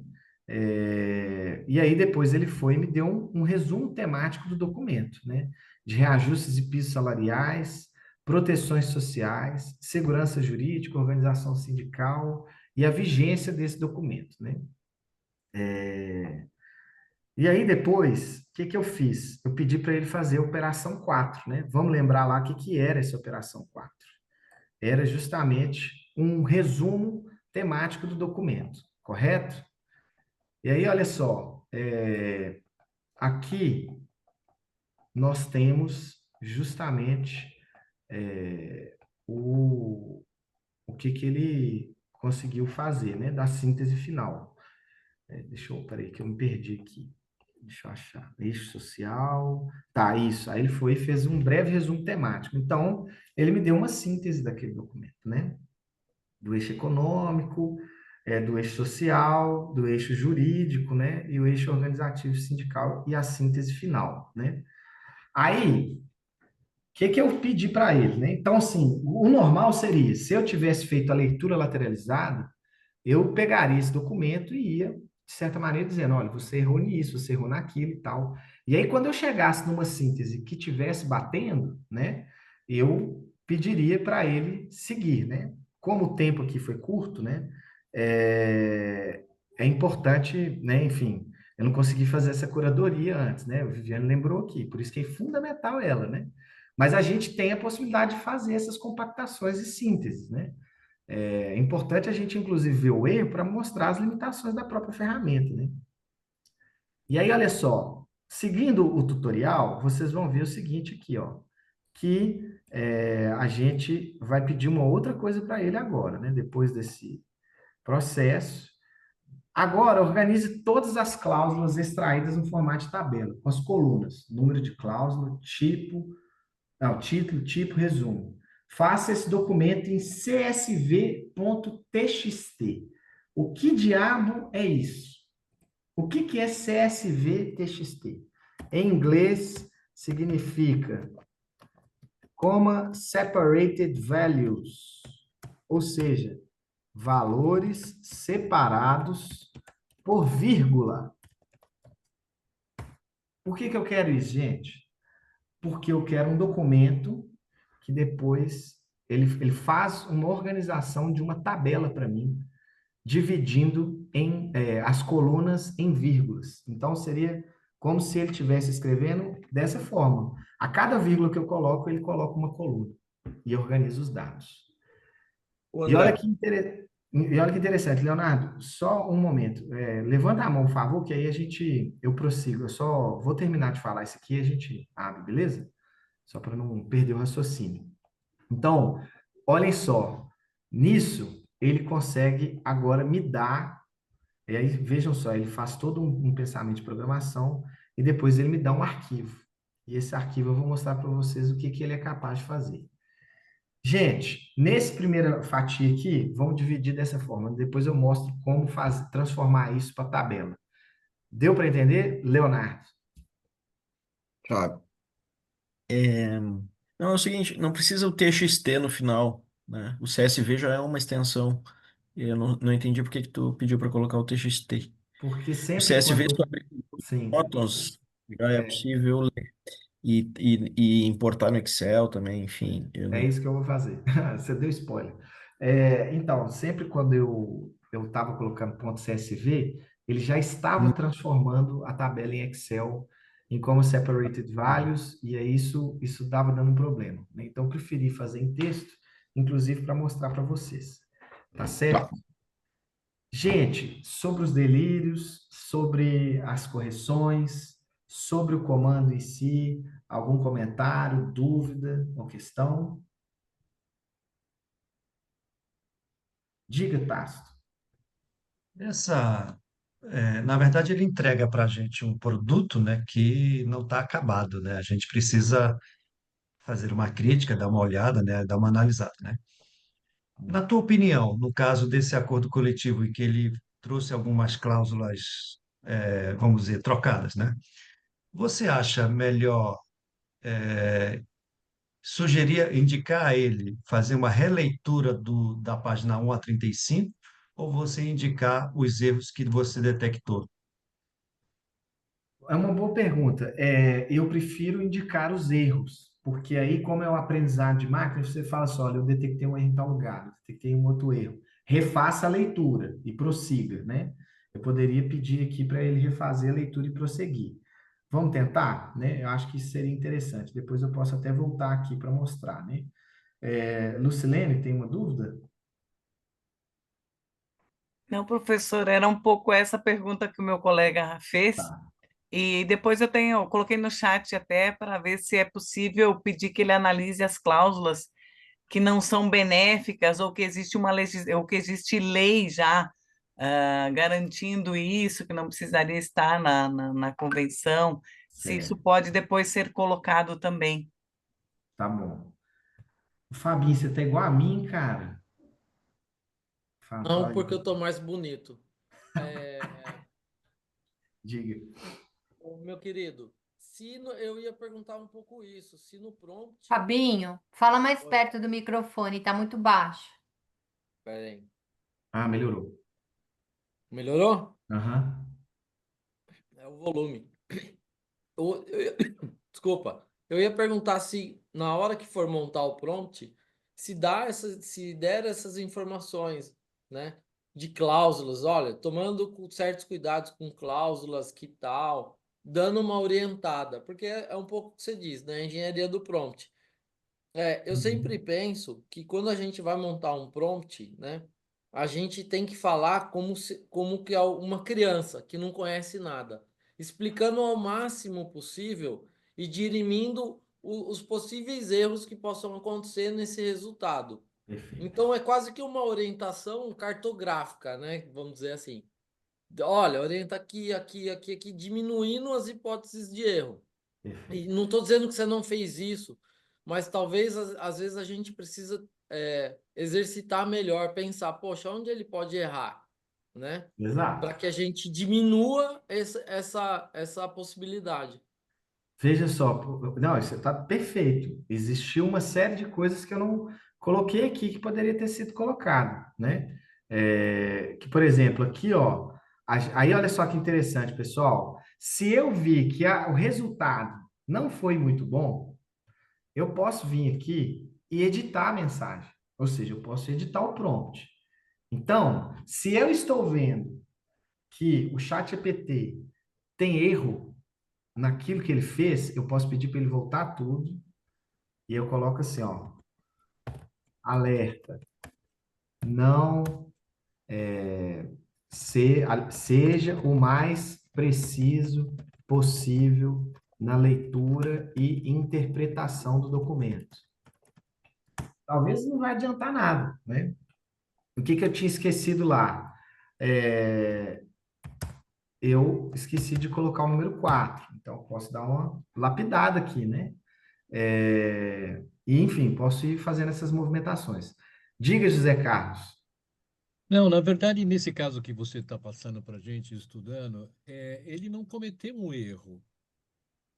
E aí depois ele foi e me deu um resumo temático do documento, né? De reajustes e pisos salariais, proteções sociais, segurança jurídica, organização sindical e a vigência desse documento, né? E aí depois, o que eu fiz? Eu pedi para ele fazer a operação 4, né? Vamos lembrar lá o que era essa operação 4. Era justamente um resumo temático do documento, correto? E aí, olha só, aqui nós temos justamente o que ele conseguiu fazer, né, da síntese final. Peraí, que eu me perdi aqui. Deixa eu achar. Eixo social. Tá, isso. Aí ele foi e fez um breve resumo temático. Então, ele me deu uma síntese daquele documento, né? Do eixo econômico, do eixo social, do eixo jurídico, né? E o eixo organizativo sindical e a síntese final, né? Aí, o que eu pedi para ele, né? Então, assim, o normal seria, se eu tivesse feito a leitura lateralizada, eu pegaria esse documento e ia, de certa maneira, dizendo, olha, você errou nisso, você errou naquilo e tal. E aí, quando eu chegasse numa síntese que tivesse batendo, né? Eu pediria para ele seguir, né? Como o tempo aqui foi curto, né? É importante, né? Enfim, eu não consegui fazer essa curadoria antes, né? O Viviane lembrou aqui, por isso que é fundamental ela, né? Mas a gente tem a possibilidade de fazer essas compactações e sínteses, né? É importante a gente, inclusive, ver o erro para mostrar as limitações da própria ferramenta, né? E aí, olha só, seguindo o tutorial, vocês vão ver o seguinte aqui, ó, que a gente vai pedir uma outra coisa para ele agora, né? Depois desse processo. Agora, organize todas as cláusulas extraídas no formato de tabela, com as colunas, número de cláusula, título, tipo, resumo. Faça esse documento em csv.txt. O que diabo é isso? O que é csv.txt? Em inglês, significa separated values, ou seja, valores separados por vírgula. Por que eu quero isso, gente? Porque eu quero um documento que depois ele faz uma organização de uma tabela para mim, dividindo as colunas em vírgulas. Então, seria como se ele estivesse escrevendo dessa forma. A cada vírgula que eu coloco, ele coloca uma coluna e organiza os dados. Ô, E olha André, e olha que interessante, Leonardo, só um momento. Levanta a mão, por favor, que aí eu prossigo. Eu só vou terminar de falar isso aqui e a gente abre, beleza? Só para não perder o raciocínio. Então, olhem só, nisso ele consegue agora me dar, e aí vejam só, ele faz todo um pensamento de programação e depois ele me dá um arquivo. E esse arquivo eu vou mostrar para vocês o que que ele é capaz de fazer. Gente, nesse primeira fatia aqui, vamos dividir dessa forma. Depois eu mostro como transformar isso para tabela. Deu para entender, Leonardo? Claro. É, Não, é o seguinte, não precisa o TXT no final, né? O CSV já é uma extensão. Eu não entendi por que que tu pediu para colocar o TXT. Porque O sempre CSV quando... sobre Sim, fotos já é é, possível ler. E importar no Excel também, enfim. Eu é não... isso que eu vou fazer. Você deu spoiler. Então, sempre quando eu estava colocando ponto CSV, ele já estava transformando a tabela em Excel em como separated values, e aí isso estava dando um problema, né? Então, eu preferi fazer em texto, inclusive para mostrar para vocês. Tá Tá. certo? Gente, sobre os delírios, sobre as correções, sobre o comando em si, algum comentário, dúvida ou questão? Diga, Tasto. Na verdade, ele entrega para a gente um produto, né, que não está acabado, né? A gente precisa fazer uma crítica, dar uma olhada, né, dar uma analisada, né? Na tua opinião, no caso desse acordo coletivo em que ele trouxe algumas cláusulas, vamos dizer, trocadas, né? Você acha melhor indicar a ele fazer uma releitura da página 1 a 35, ou você indicar os erros que você detectou? É uma boa pergunta. Eu prefiro indicar os erros, porque aí, como é um aprendizado de máquina, você fala assim, olha, eu detectei um erro em tal lugar, eu detectei um outro erro. Refaça a leitura e prossiga, né? Eu poderia pedir aqui para ele refazer a leitura e prosseguir. Vamos tentar, né? Eu acho que isso seria interessante. Depois eu posso até voltar aqui para mostrar, né? Lucilene, tem uma dúvida? Não, professor, era um pouco essa pergunta que o meu colega fez. Tá. E depois eu coloquei no chat até para ver se é possível pedir que ele analise as cláusulas que não são benéficas ou que existe ou que existe lei já garantindo isso, que não precisaria estar na convenção, se isso Certo, pode depois ser colocado também. tá bom. Fabinho, você tá igual a mim, cara. Não, Fala aí, porque eu tô mais bonito. diga. Ô, meu querido, eu ia perguntar um pouco isso, se no prompt. Fabinho, fala mais Oi, perto do microfone, tá muito baixo. pera aí. Ah, melhorou. Melhorou? Aham. É o volume. Desculpa, eu ia perguntar se na hora que for montar o prompt, se der essas informações, né, de cláusulas, olha, tomando certos cuidados com cláusulas, que tal, dando uma orientada, porque é um pouco o que você diz, né, engenharia do prompt. Eu sempre Uhum. penso que quando a gente vai montar um prompt, né, a gente tem que falar como que é uma criança que não conhece nada, explicando ao máximo possível e dirimindo os possíveis erros que possam acontecer nesse resultado. Perfeito. Então é quase que uma orientação cartográfica, né? Vamos dizer assim. Olha, orienta aqui, aqui, aqui, aqui, diminuindo as hipóteses de erro. E Perfeito. não estou dizendo que você não fez isso, mas talvez às vezes a gente precisa exercitar melhor, pensar, poxa, onde ele pode errar, né? Exato. Para que a gente diminua essa possibilidade. Veja só, não, isso está perfeito. Existiu uma série de coisas que eu não coloquei aqui que poderia ter sido colocado, né? Que, por exemplo, aqui, ó, aí olha só que interessante, pessoal. Se eu vi que o resultado não foi muito bom, eu posso vir aqui e editar a mensagem. Ou seja, eu posso editar o prompt. Então, se eu estou vendo que o ChatGPT tem erro naquilo que ele fez, eu posso pedir para ele voltar tudo e eu coloco assim, ó, alerta, não seja o mais preciso possível na leitura e interpretação do documento. Talvez não vai adiantar nada, né? O que eu tinha esquecido lá? Eu esqueci de colocar o número 4, então posso dar uma lapidada aqui, né? E, enfim, posso ir fazendo essas movimentações. Diga, José Carlos. Não, na verdade, nesse caso que você está passando para a gente, estudando, ele não cometeu um erro,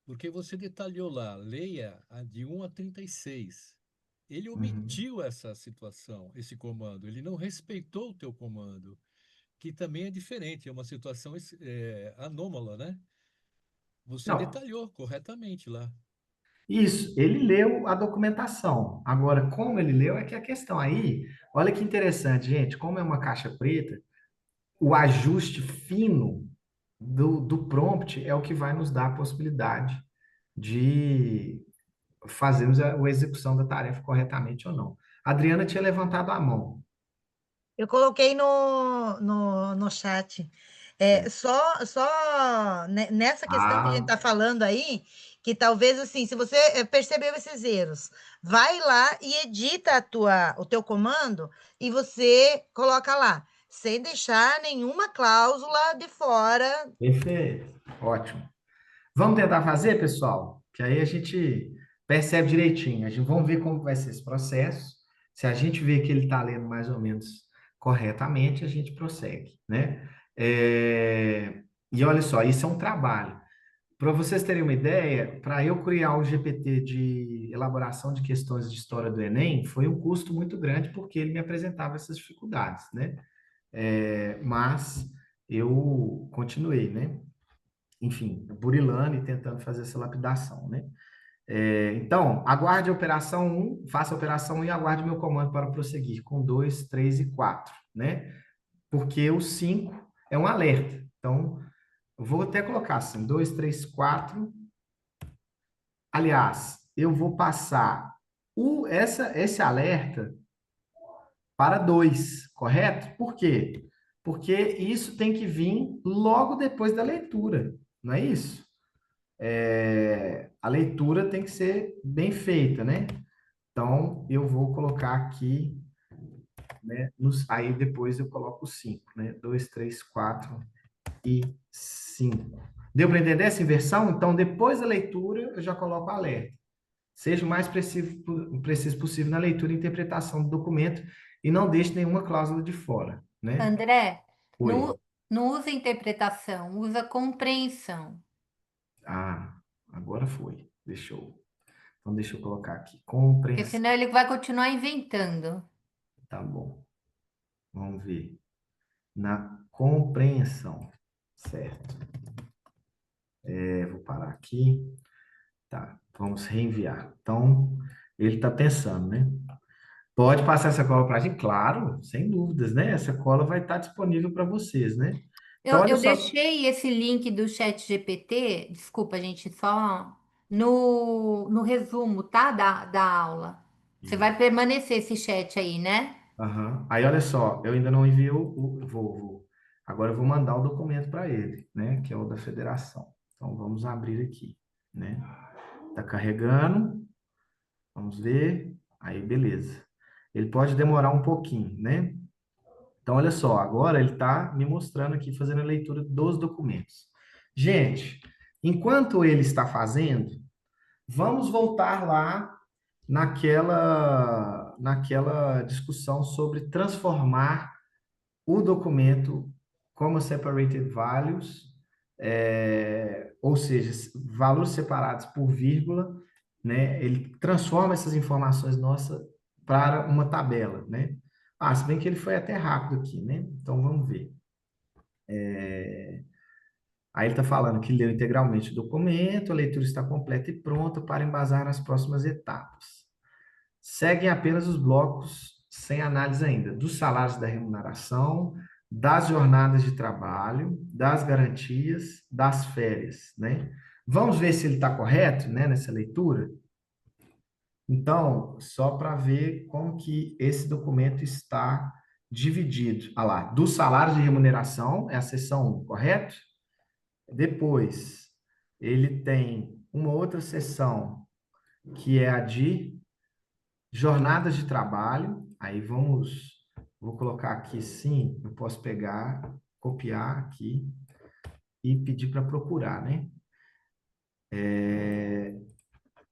porque você detalhou lá, leia a de 1 a 36. Ele Uhum. omitiu essa situação, esse comando, ele não respeitou o teu comando, que também é diferente, é uma situação anômala, né? Você Não, detalhou corretamente lá. isso, ele leu a documentação. Agora, como ele leu é que é a questão aí, olha que interessante, gente, como é uma caixa preta, o ajuste fino do prompt é o que vai nos dar a possibilidade de fazermos a execução da tarefa corretamente ou não. A Adriana tinha levantado a mão. Eu coloquei no chat. Certo. Nessa questão que a gente Ah, está falando aí, que talvez assim, se você percebeu esses erros, vai lá e edita o teu comando e você coloca lá, sem deixar nenhuma cláusula de fora. perfeito. Ótimo. Vamos tentar fazer, pessoal? Que aí a gente percebe direitinho. Vamos ver como vai ser esse processo. Se a gente vê que ele está lendo mais ou menos corretamente, a gente prossegue, né? E olha só, isso é um trabalho. Para vocês terem uma ideia, para eu criar o GPT de elaboração de questões de história do Enem, foi um custo muito grande, porque ele me apresentava essas dificuldades, né? Mas eu continuei, né? Enfim, burilando e tentando fazer essa lapidação, né? Então, aguarde a operação 1, faça a operação 1 e aguarde meu comando para prosseguir com 2, 3 e 4, né? Porque o 5 é um alerta. Então, eu vou até colocar assim, 2, 3, 4. Aliás, eu vou passar esse alerta para 2, correto? Por quê? Porque isso tem que vir logo depois da leitura, não é isso? A leitura tem que ser bem feita, né? Então, eu vou colocar aqui, né? Aí depois eu coloco 5, né? 2, 3, 4 e 5. Deu para entender essa inversão? Então, depois da leitura, eu já coloco alerta. Seja o mais preciso possível na leitura e interpretação do documento e não deixe nenhuma cláusula de fora, né? André, Oi. não, não usa interpretação, usa compreensão. Ah, agora foi. Então, deixa eu colocar aqui. Porque Compreensão. senão ele vai continuar inventando. Tá bom. Vamos ver. Na compreensão. Certo. Vou parar aqui. Tá. Vamos reenviar. Então, ele está pensando, né? Pode passar essa cola para a gente? Claro, sem dúvidas, né? Essa cola vai estar disponível para vocês, né? Então, olha Eu só. deixei esse link do chat GPT, desculpa, gente, só no resumo, tá? Da aula. Você vai permanecer esse chat aí, né? Aham. Aí, olha só, eu ainda não enviei agora eu vou mandar o documento para ele, né? Que é o da federação. Então, vamos abrir aqui, né? Tá carregando. Vamos ver. Aí, beleza. Ele pode demorar um pouquinho, né? Então, olha só, agora ele está me mostrando aqui, fazendo a leitura dos documentos. Gente, enquanto ele está fazendo, vamos voltar lá naquela discussão sobre transformar o documento como separated values, ou seja, valores separados por vírgula, né? Ele transforma essas informações nossas para uma tabela, né? Se bem que ele foi até rápido aqui, né? Então vamos ver. Aí ele está falando que leu integralmente o documento, a leitura está completa e pronta para embasar nas próximas etapas. Seguem apenas os blocos sem análise ainda, dos salários da remuneração, das jornadas de trabalho, das garantias, das férias, né? Vamos ver se ele está correto, né, nessa leitura? Então, só para ver como que esse documento está dividido. Ah lá, do salário de remuneração, é a seção 1, correto? Depois, ele tem uma outra seção, que é a de jornadas de trabalho. Aí vou colocar aqui sim, eu posso pegar, copiar aqui e pedir para procurar, né?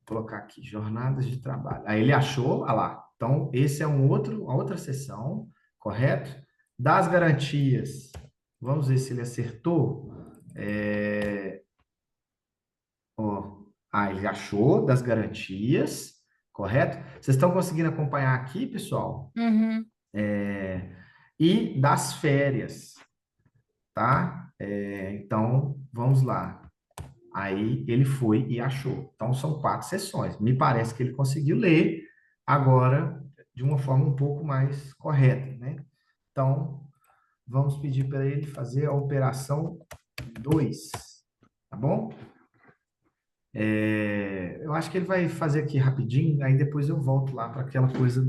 Colocar aqui, jornadas de trabalho. Aí ele achou, olha lá. Então, esse é uma outra seção, correto? Das garantias, vamos ver se ele acertou. Ele achou das garantias, correto? Vocês estão conseguindo acompanhar aqui, pessoal? Uhum. E das férias, tá? Então, vamos lá. Aí ele foi e achou. Então, são 4 sessões. Me parece que ele conseguiu ler agora de uma forma um pouco mais correta, né? Então, vamos pedir para ele fazer a operação 2, tá bom? Eu acho que ele vai fazer aqui rapidinho, aí depois eu volto lá para aquela coisa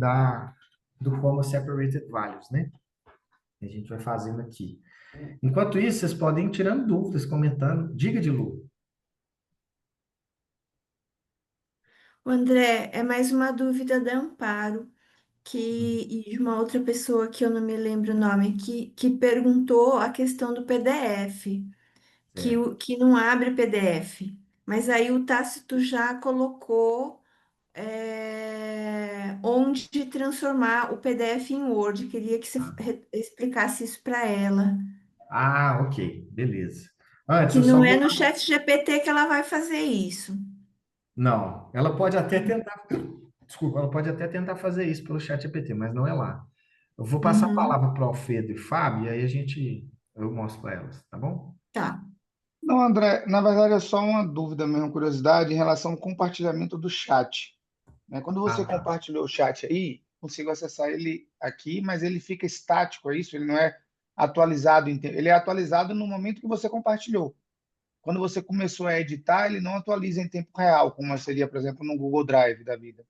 do Comma Separated Values, né? A gente vai fazendo aqui. Enquanto isso, vocês podem ir tirando dúvidas, comentando. Diga de Lu. O André, é mais uma dúvida da Amparo, e de uma outra pessoa que eu não me lembro o nome, que perguntou a questão do PDF, que não abre PDF. Mas aí o Tácito já colocou onde transformar o PDF em Word. Queria que você explicasse isso para ela. Ah, ok, beleza. Antes, Que eu só não é vou. no chat GPT que ela vai fazer isso. Não, ela pode até tentar. Desculpa, ela pode até tentar fazer isso pelo chat GPT, mas não é lá. Eu vou passar a Uhum. palavra para o Alfredo e Fábio, e aí eu mostro para elas, tá bom? Tá. Não, André, na verdade é só uma dúvida mesmo, curiosidade, em relação ao compartilhamento do chat, né? Quando você Ah, tá. compartilhou o chat aí, consigo acessar ele aqui, mas ele fica estático, é isso? Ele não é atualizado, ele é atualizado no momento que você compartilhou. Quando você começou a editar, ele não atualiza em tempo real, como seria, por exemplo, no Google Drive da vida.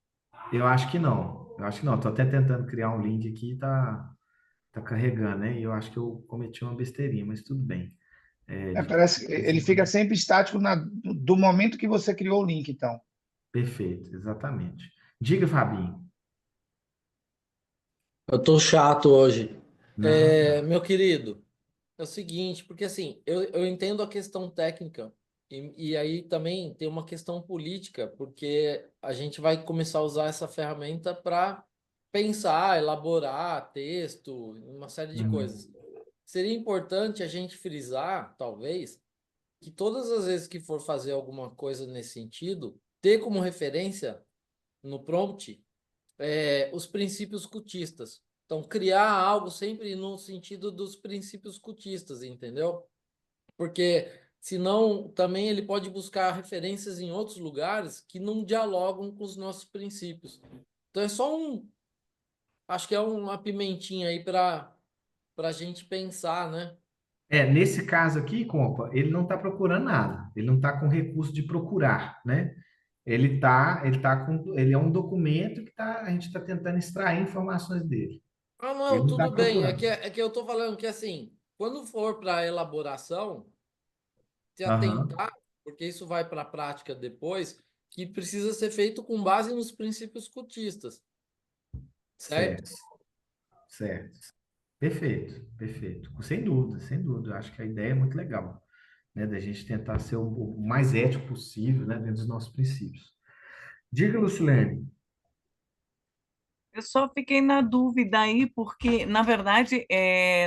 Eu acho que não. Eu acho que não. Estou até tentando criar um link aqui e tá carregando, né? E eu acho que eu cometi uma besteirinha, mas tudo bem. Parece que ele fica sempre estático do momento que você criou o link, então. Perfeito, exatamente. Diga, Fabinho. Eu tô chato hoje. Não, Meu querido, é o seguinte, porque assim, eu entendo a questão técnica e aí também tem uma questão política, porque a gente vai começar a usar essa ferramenta para pensar, elaborar texto, uma série de coisas. Seria importante a gente frisar, talvez, que todas as vezes que for fazer alguma coisa nesse sentido, ter como referência no prompt os princípios cultistas. Então, criar algo sempre no sentido dos princípios cultistas, entendeu? Porque senão também ele pode buscar referências em outros lugares que não dialogam com os nossos princípios. Então é só acho que é uma pimentinha aí para a gente pensar, né? nesse caso aqui, compa, ele não está procurando nada. Ele não está com recurso de procurar, né? Ele é um documento que a gente está tentando extrair informações dele. Ah, Ele não, não está tudo bem. procurando. É que eu tô falando que assim, quando for para elaboração, se Aham, atentar, porque isso vai para a prática depois, que precisa ser feito com base nos princípios cultistas, certo? certo, certo. Perfeito, perfeito. Sem dúvida, sem dúvida. Eu acho que a ideia é muito legal, né? Da gente tentar ser o mais ético possível, né? Dentro dos nossos princípios. Diga, Lucilene. Eu só fiquei na dúvida aí, porque, na verdade,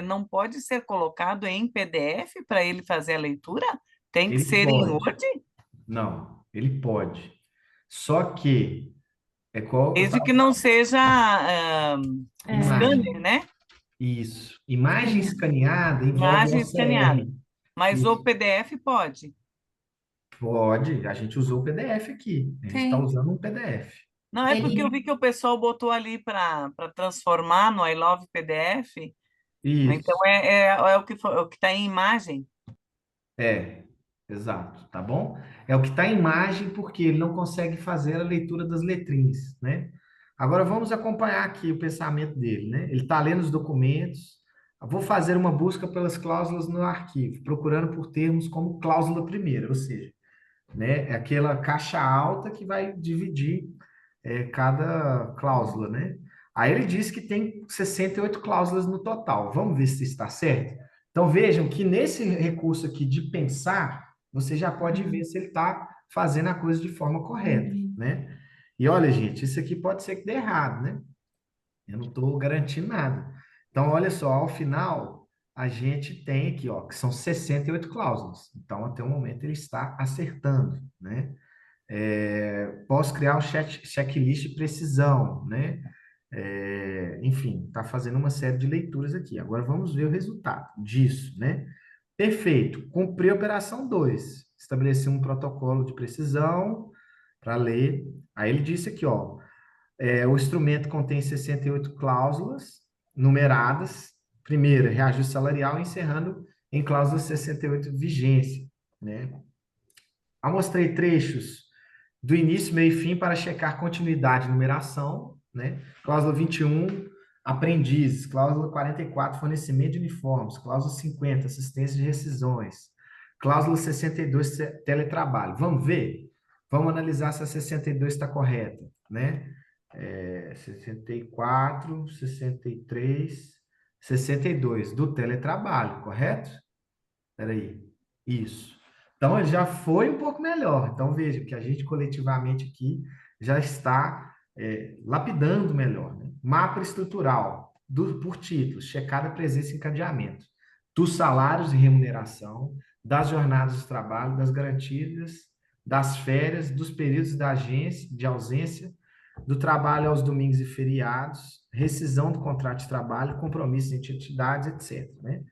não pode ser colocado em PDF para ele fazer a leitura? Tem que Ele ser em pode. Word, Não, ele pode. Só que é qual eu desde estava que não seja imagem. scanner, né? Isso. Imagem escaneada envolve Imagem escaneada. OCR. Mas o Isso. PDF pode. Pode. A gente usou o PDF aqui. A gente está Sim. usando um PDF. Não, é porque eu Ele, vi que o pessoal botou ali para transformar no I Love PDF, Então Isso. é o que é o que está em imagem. É, exato, tá bom? É o que está em imagem porque ele não consegue fazer a leitura das letrinhas, né? Agora vamos acompanhar aqui o pensamento dele, né? Ele está lendo os documentos. Vou fazer uma busca pelas cláusulas no arquivo, procurando por termos como cláusula primeira, ou seja, né? É aquela caixa alta que vai dividir cada cláusula, né? Aí ele diz que tem 68 cláusulas no total. Vamos ver se está certo? Então vejam que nesse recurso aqui de pensar, você já pode ver se ele está fazendo a coisa de forma correta, né? E olha, gente, isso aqui pode ser que dê errado, né? Eu não estou garantindo nada. Então, olha só, ao final, a gente tem aqui, ó, que são 68 cláusulas. Então, até o momento, ele está acertando, né? Posso criar um checklist de precisão, né? Enfim, está fazendo uma série de leituras aqui. Agora vamos ver o resultado disso, né? Perfeito. Cumpri a operação 2. Estabeleci um protocolo de precisão para ler. Aí ele disse aqui, ó, o instrumento contém 68 cláusulas numeradas. Primeira, reajuste salarial, encerrando em cláusula 68, vigência, né? Amostrei trechos do início, meio e fim para checar continuidade e numeração, né? Cláusula 21, aprendizes. Cláusula 44, fornecimento de uniformes. Cláusula 50, assistência de rescisões. Cláusula 62, teletrabalho. Vamos ver? Vamos analisar se a 62 está correta, né? 64, 63, 62, do teletrabalho, correto? Espera aí. Isso. Então, ele já foi um pouco melhor. Então, veja que a gente coletivamente aqui já está lapidando melhor, né? Mapa estrutural por títulos, checada presença e encadeamento, dos salários e remuneração, das jornadas de trabalho, das garantias, das férias, dos períodos da agência, de ausência, do trabalho aos domingos e feriados, rescisão do contrato de trabalho, compromissos entre entidades, etc., né?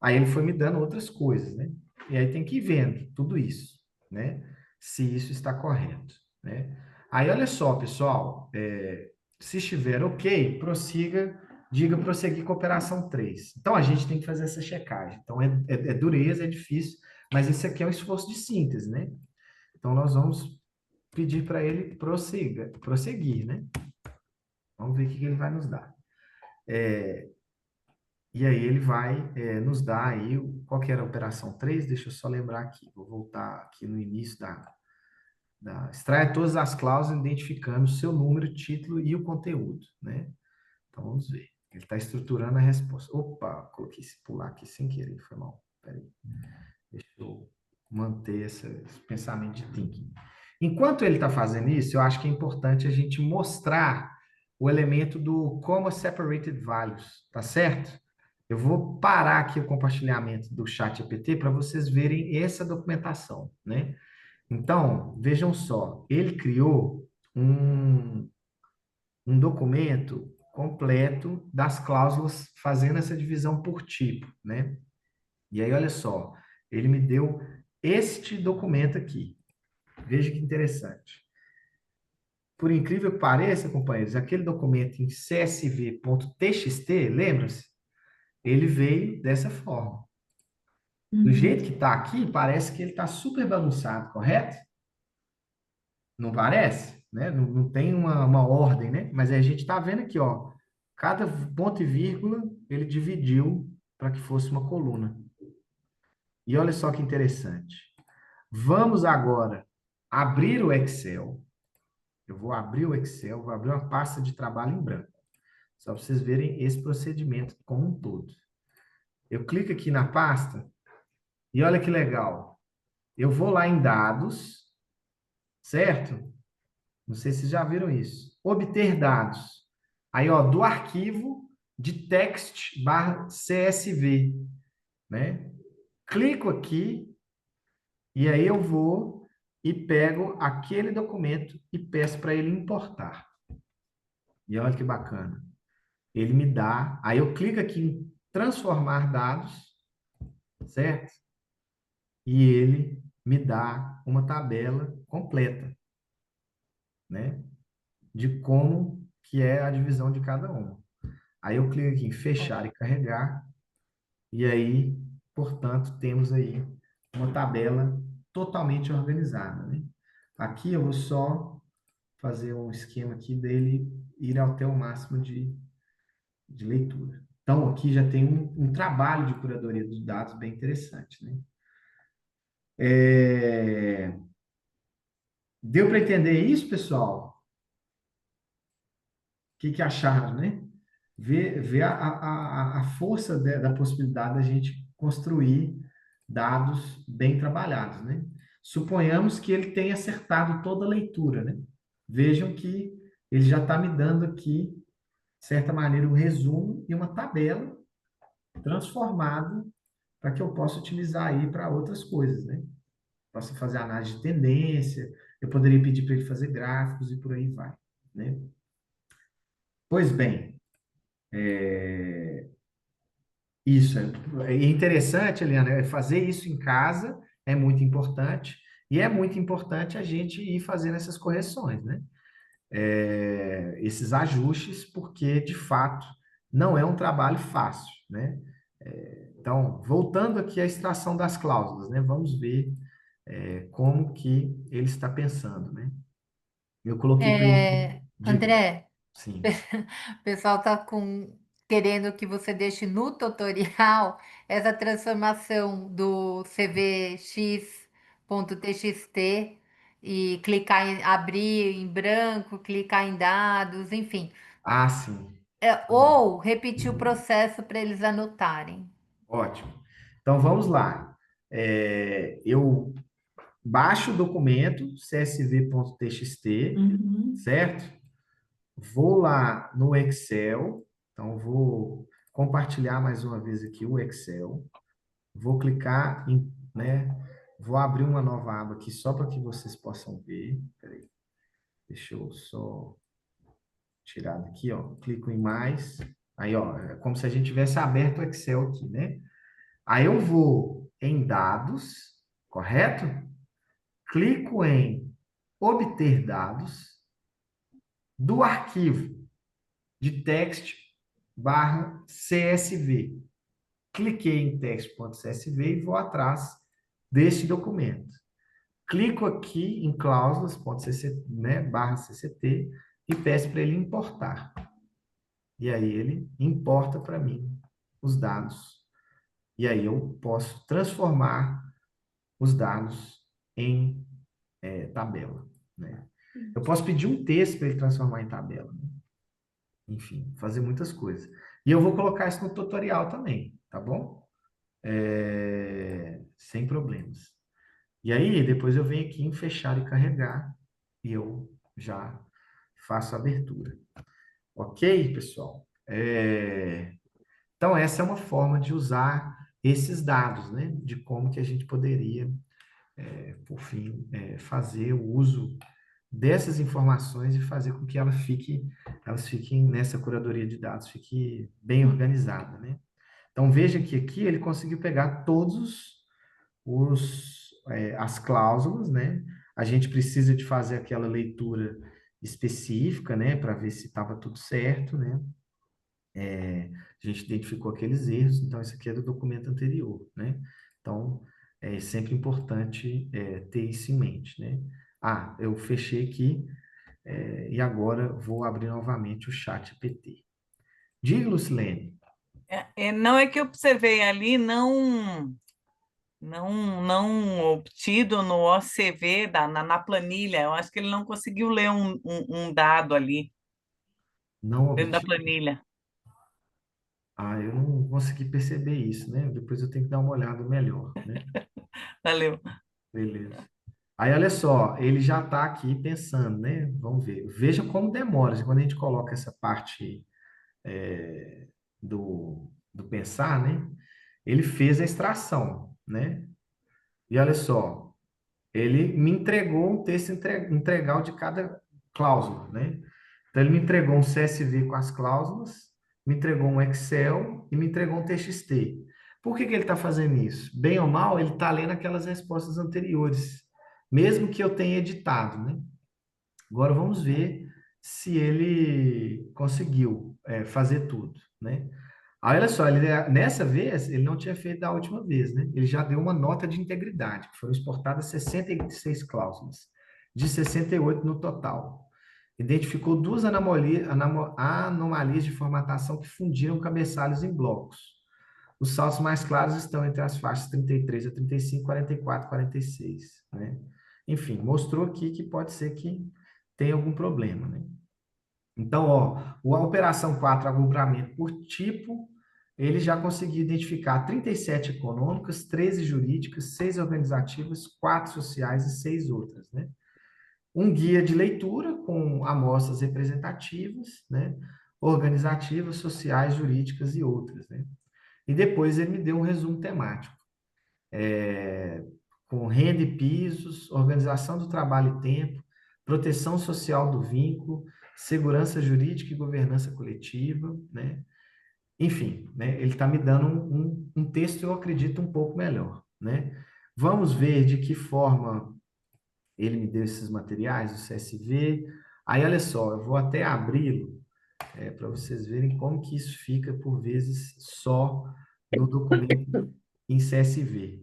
Aí ele foi me dando outras coisas, né? E aí tem que ir vendo tudo isso, né? Se isso está correto, né? Aí olha só, pessoal, se estiver ok, prossiga, diga prosseguir com a operação 3. Então a gente tem que fazer essa checagem. Então é dureza, é difícil, mas esse aqui é um esforço de síntese, né? Então nós vamos pedir para ele prosseguir, né? Vamos ver o que ele vai nos dar. E aí ele vai nos dar aí, qual que era a operação 3? Deixa eu só lembrar aqui, vou voltar aqui no início extraia todas as cláusulas identificando o seu número, título e o conteúdo, né? Então vamos ver. Ele está estruturando a resposta. Opa, coloquei esse pular aqui sem querer, foi mal. Peraí. Deixa eu manter esse pensamento de thinking. Enquanto ele está fazendo isso, eu acho que é importante a gente mostrar o elemento do comma separated values, tá certo? Eu vou parar aqui o compartilhamento do chat GPT para vocês verem essa documentação, né? Então, vejam só, ele criou um documento completo das cláusulas fazendo essa divisão por tipo, né? E aí, olha só, ele me deu este documento aqui. Veja que interessante. Por incrível que pareça, companheiros, aquele documento em csv.txt, lembra-se? Ele veio dessa forma. Do jeito que está aqui, parece que ele está super bagunçado, correto? Não parece? Né? Não tem uma ordem, né? Mas a gente está vendo aqui, ó, cada ponto e vírgula ele dividiu para que fosse uma coluna. E olha só que interessante. Vamos agora abrir o Excel. Eu vou abrir o Excel, vou abrir uma pasta de trabalho em branco. Só para vocês verem esse procedimento como um todo. Eu clico aqui na pasta e olha que legal. Eu vou lá em dados, certo? Não sei se vocês já viram isso. Obter dados. Aí, ó, do arquivo de text/csv, né? Clico aqui e aí eu vou e pego aquele documento e peço para ele importar. E olha que bacana. Ele me dá, aí eu clico aqui em transformar dados, certo? E ele me dá uma tabela completa, né? De como que é a divisão de cada uma. Aí eu clico aqui em fechar e carregar, E aí, portanto, temos aí uma tabela totalmente organizada, né? Aqui eu vou só fazer um esquema aqui dele ir até o máximo de leitura. Então, aqui já tem um trabalho de curadoria dos dados bem interessante, né? Deu para entender isso, pessoal? O que acharam, né? Ver a força da possibilidade da gente construir dados bem trabalhados, né? Suponhamos que ele tenha acertado toda a leitura, né? Vejam que ele já está me dando aqui, de certa maneira, um resumo e uma tabela transformada para que eu possa utilizar aí para outras coisas, né? Posso fazer análise de tendência, eu poderia pedir para ele fazer gráficos e por aí vai, né? Pois bem, isso é interessante, Eliana, fazer isso em casa é muito importante e é muito importante a gente ir fazendo essas correções, né? Esses ajustes, porque de fato não é um trabalho fácil, né? Então, voltando aqui à extração das cláusulas, né? Vamos ver como que ele está pensando, né? Eu coloquei para ele, diga, André, sim. o pessoal está querendo que você deixe no tutorial essa transformação do cvx.txt e clicar em abrir em branco, clicar em dados, enfim. Ah, sim. Ou repetir o processo para eles anotarem. Ótimo. Então, vamos lá. Eu baixo o documento csv.txt, certo? Vou lá no Excel. Então, vou compartilhar mais uma vez aqui o Excel. Vou clicar em, né? Vou abrir uma nova aba aqui só para que vocês possam ver. Peraí. Deixa eu só tirar daqui, ó. Clico em mais. Aí, ó, é como se a gente tivesse aberto o Excel aqui, né? Aí eu vou em dados, correto? Clico em obter dados do arquivo de text barra CSV. Cliquei em text.csv e vou atrás deste documento. Clico aqui em cláusulas.cct, né, barra CCT e peço para ele importar. E aí ele importa para mim os dados. E aí eu posso transformar os dados em tabela, né? Eu posso pedir um texto para ele transformar em tabela, né? Enfim, fazer muitas coisas. E eu vou colocar isso no tutorial também, tá bom? Sem problemas. E aí, depois eu venho aqui em fechar e carregar e eu já faço a abertura. Ok, pessoal? Então, essa é uma forma de usar esses dados, né? De como que a gente poderia, por fim, fazer o uso dessas informações e fazer com que elas fiquem nessa curadoria de dados, fique bem organizada, né? Então, veja que aqui ele conseguiu pegar todos as cláusulas, né? A gente precisa de fazer aquela leitura específica, né? Para ver se estava tudo certo, né? A gente identificou aqueles erros, então isso aqui é do documento anterior, né? Então, é sempre importante ter isso em mente, né? Ah, eu fechei aqui e agora vou abrir novamente o chat PT. Diga, Lucilene. Não é que eu observei ali, não obtido no OCV, na planilha. Eu acho que ele não conseguiu ler um dado ali, Não dentro da obtive. planilha. Ah, eu não consegui perceber isso, né? Depois eu tenho que dar uma olhada melhor, né? Valeu. Beleza. Aí, olha só, ele já está aqui pensando, né? Vamos ver. Veja como demora. Quando a gente coloca essa parte do pensar, né? Ele fez a extração, né? E olha só, ele me entregou um texto integral de cada cláusula, né? Então, ele me entregou um CSV com as cláusulas, me entregou um Excel e me entregou um TXT. Por que ele está fazendo isso? Bem ou mal, ele está lendo aquelas respostas anteriores, mesmo que eu tenha editado, né? Agora vamos ver se ele conseguiu fazer tudo, né? Aí, olha só, nessa vez, ele não tinha feito da última vez, né? Ele já deu uma nota de integridade, que foram exportadas 66 cláusulas, de 68 no total. Identificou duas anomalias de formatação que fundiram cabeçalhos em blocos. Os saltos mais claros estão entre as faixas 33 a 35, 44, 46, né? Enfim, mostrou aqui que pode ser que tenha algum problema, né? Então, ó, a operação 4, agruramento por tipo, ele já conseguiu identificar 37 econômicas, 13 jurídicas, 6 organizativas, 4 sociais e 6 outras, né? Um guia de leitura com amostras representativas, né? Organizativas, sociais, jurídicas e outras, né? E depois ele me deu um resumo temático, com renda e pisos, organização do trabalho e tempo, proteção social do vínculo, segurança jurídica e governança coletiva, né? Enfim, né? Ele está me dando um texto, eu acredito, um pouco melhor, né? Vamos ver de que forma ele me deu esses materiais, o CSV. Aí, olha só, eu vou até abri-lo, para vocês verem como que isso fica, por vezes, só no documento em CSV.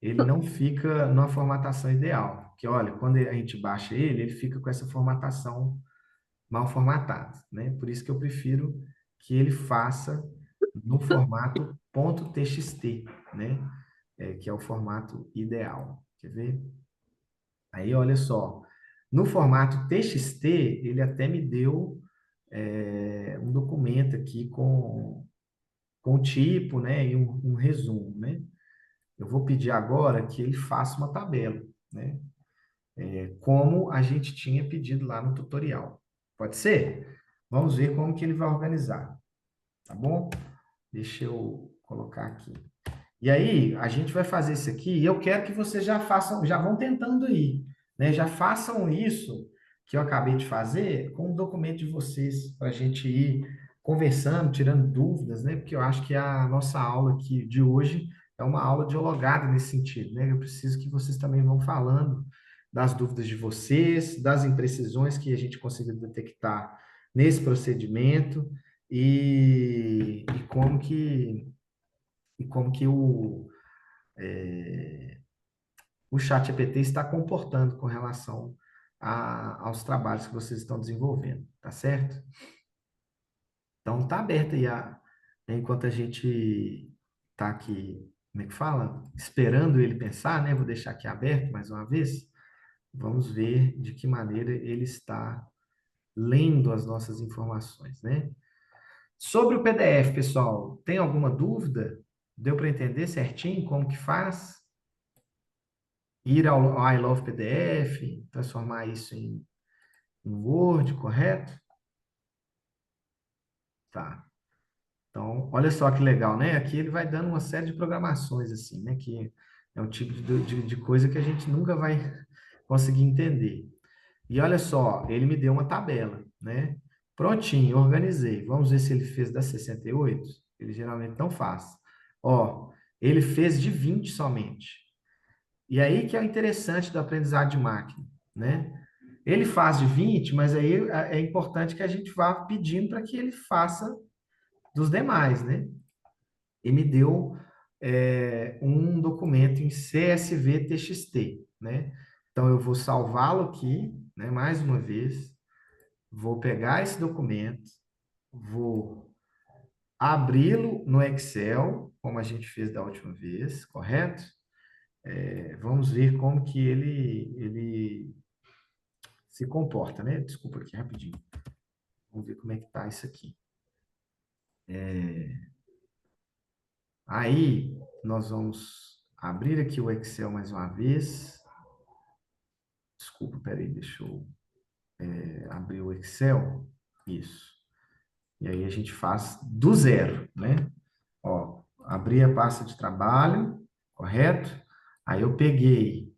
Ele não fica numa formatação ideal. Porque, olha, quando a gente baixa ele, ele fica com essa formatação mal formatada, né? Por isso que eu prefiro que ele faça no formato .txt, né? Que é o formato ideal. Quer ver? Aí, olha só. No formato TXT, ele até me deu um documento aqui com tipo, né? E um resumo, né? Eu vou pedir agora que ele faça uma tabela, né? Como a gente tinha pedido lá no tutorial. Pode ser? Vamos ver como que ele vai organizar, tá bom? Deixa eu colocar aqui. E aí, a gente vai fazer isso aqui, e eu quero que vocês já façam, já vão tentando ir, né? Já façam isso que eu acabei de fazer com o documento de vocês, para a gente ir conversando, tirando dúvidas, né? Porque eu acho que a nossa aula aqui de hoje é uma aula dialogada nesse sentido, né? Eu preciso que vocês também vão falando das dúvidas de vocês, das imprecisões que a gente conseguiu detectar nesse procedimento e como que o ChatGPT está comportando com relação aos trabalhos que vocês estão desenvolvendo, tá certo? Então, tá aberto aí, enquanto a gente tá aqui, como é que fala? Esperando ele pensar, né? Vou deixar aqui aberto mais uma vez. Vamos ver de que maneira ele está lendo as nossas informações, né? Sobre o PDF, pessoal, tem alguma dúvida? Deu para entender certinho como que faz? Ir ao I Love PDF, transformar isso em Word, correto? Tá. Então, olha só que legal, né? Aqui ele vai dando uma série de programações, assim, né? Que é um tipo de coisa que a gente nunca vai conseguir entender. E olha só, ele me deu uma tabela, né? Prontinho, organizei. Vamos ver se ele fez das 68. Ele geralmente não faz. Ó, ele fez de 20 somente. E aí que é o interessante do aprendizado de máquina, né? Ele faz de 20, mas aí é importante que a gente vá pedindo para que ele faça dos demais, né? E me deu um documento em CSV TXT, né? Então, eu vou salvá-lo aqui, né? Mais uma vez. Vou pegar esse documento, vou abri-lo no Excel, como a gente fez da última vez, correto? Vamos ver como que ele se comporta, né? Desculpa aqui rapidinho. Vamos ver como é que tá isso aqui. Aí, nós vamos abrir aqui o Excel mais uma vez. Desculpa, peraí, deixa eu abrir o Excel. Isso. E aí a gente faz do zero, né? Ó, abri a pasta de trabalho, correto? Aí eu peguei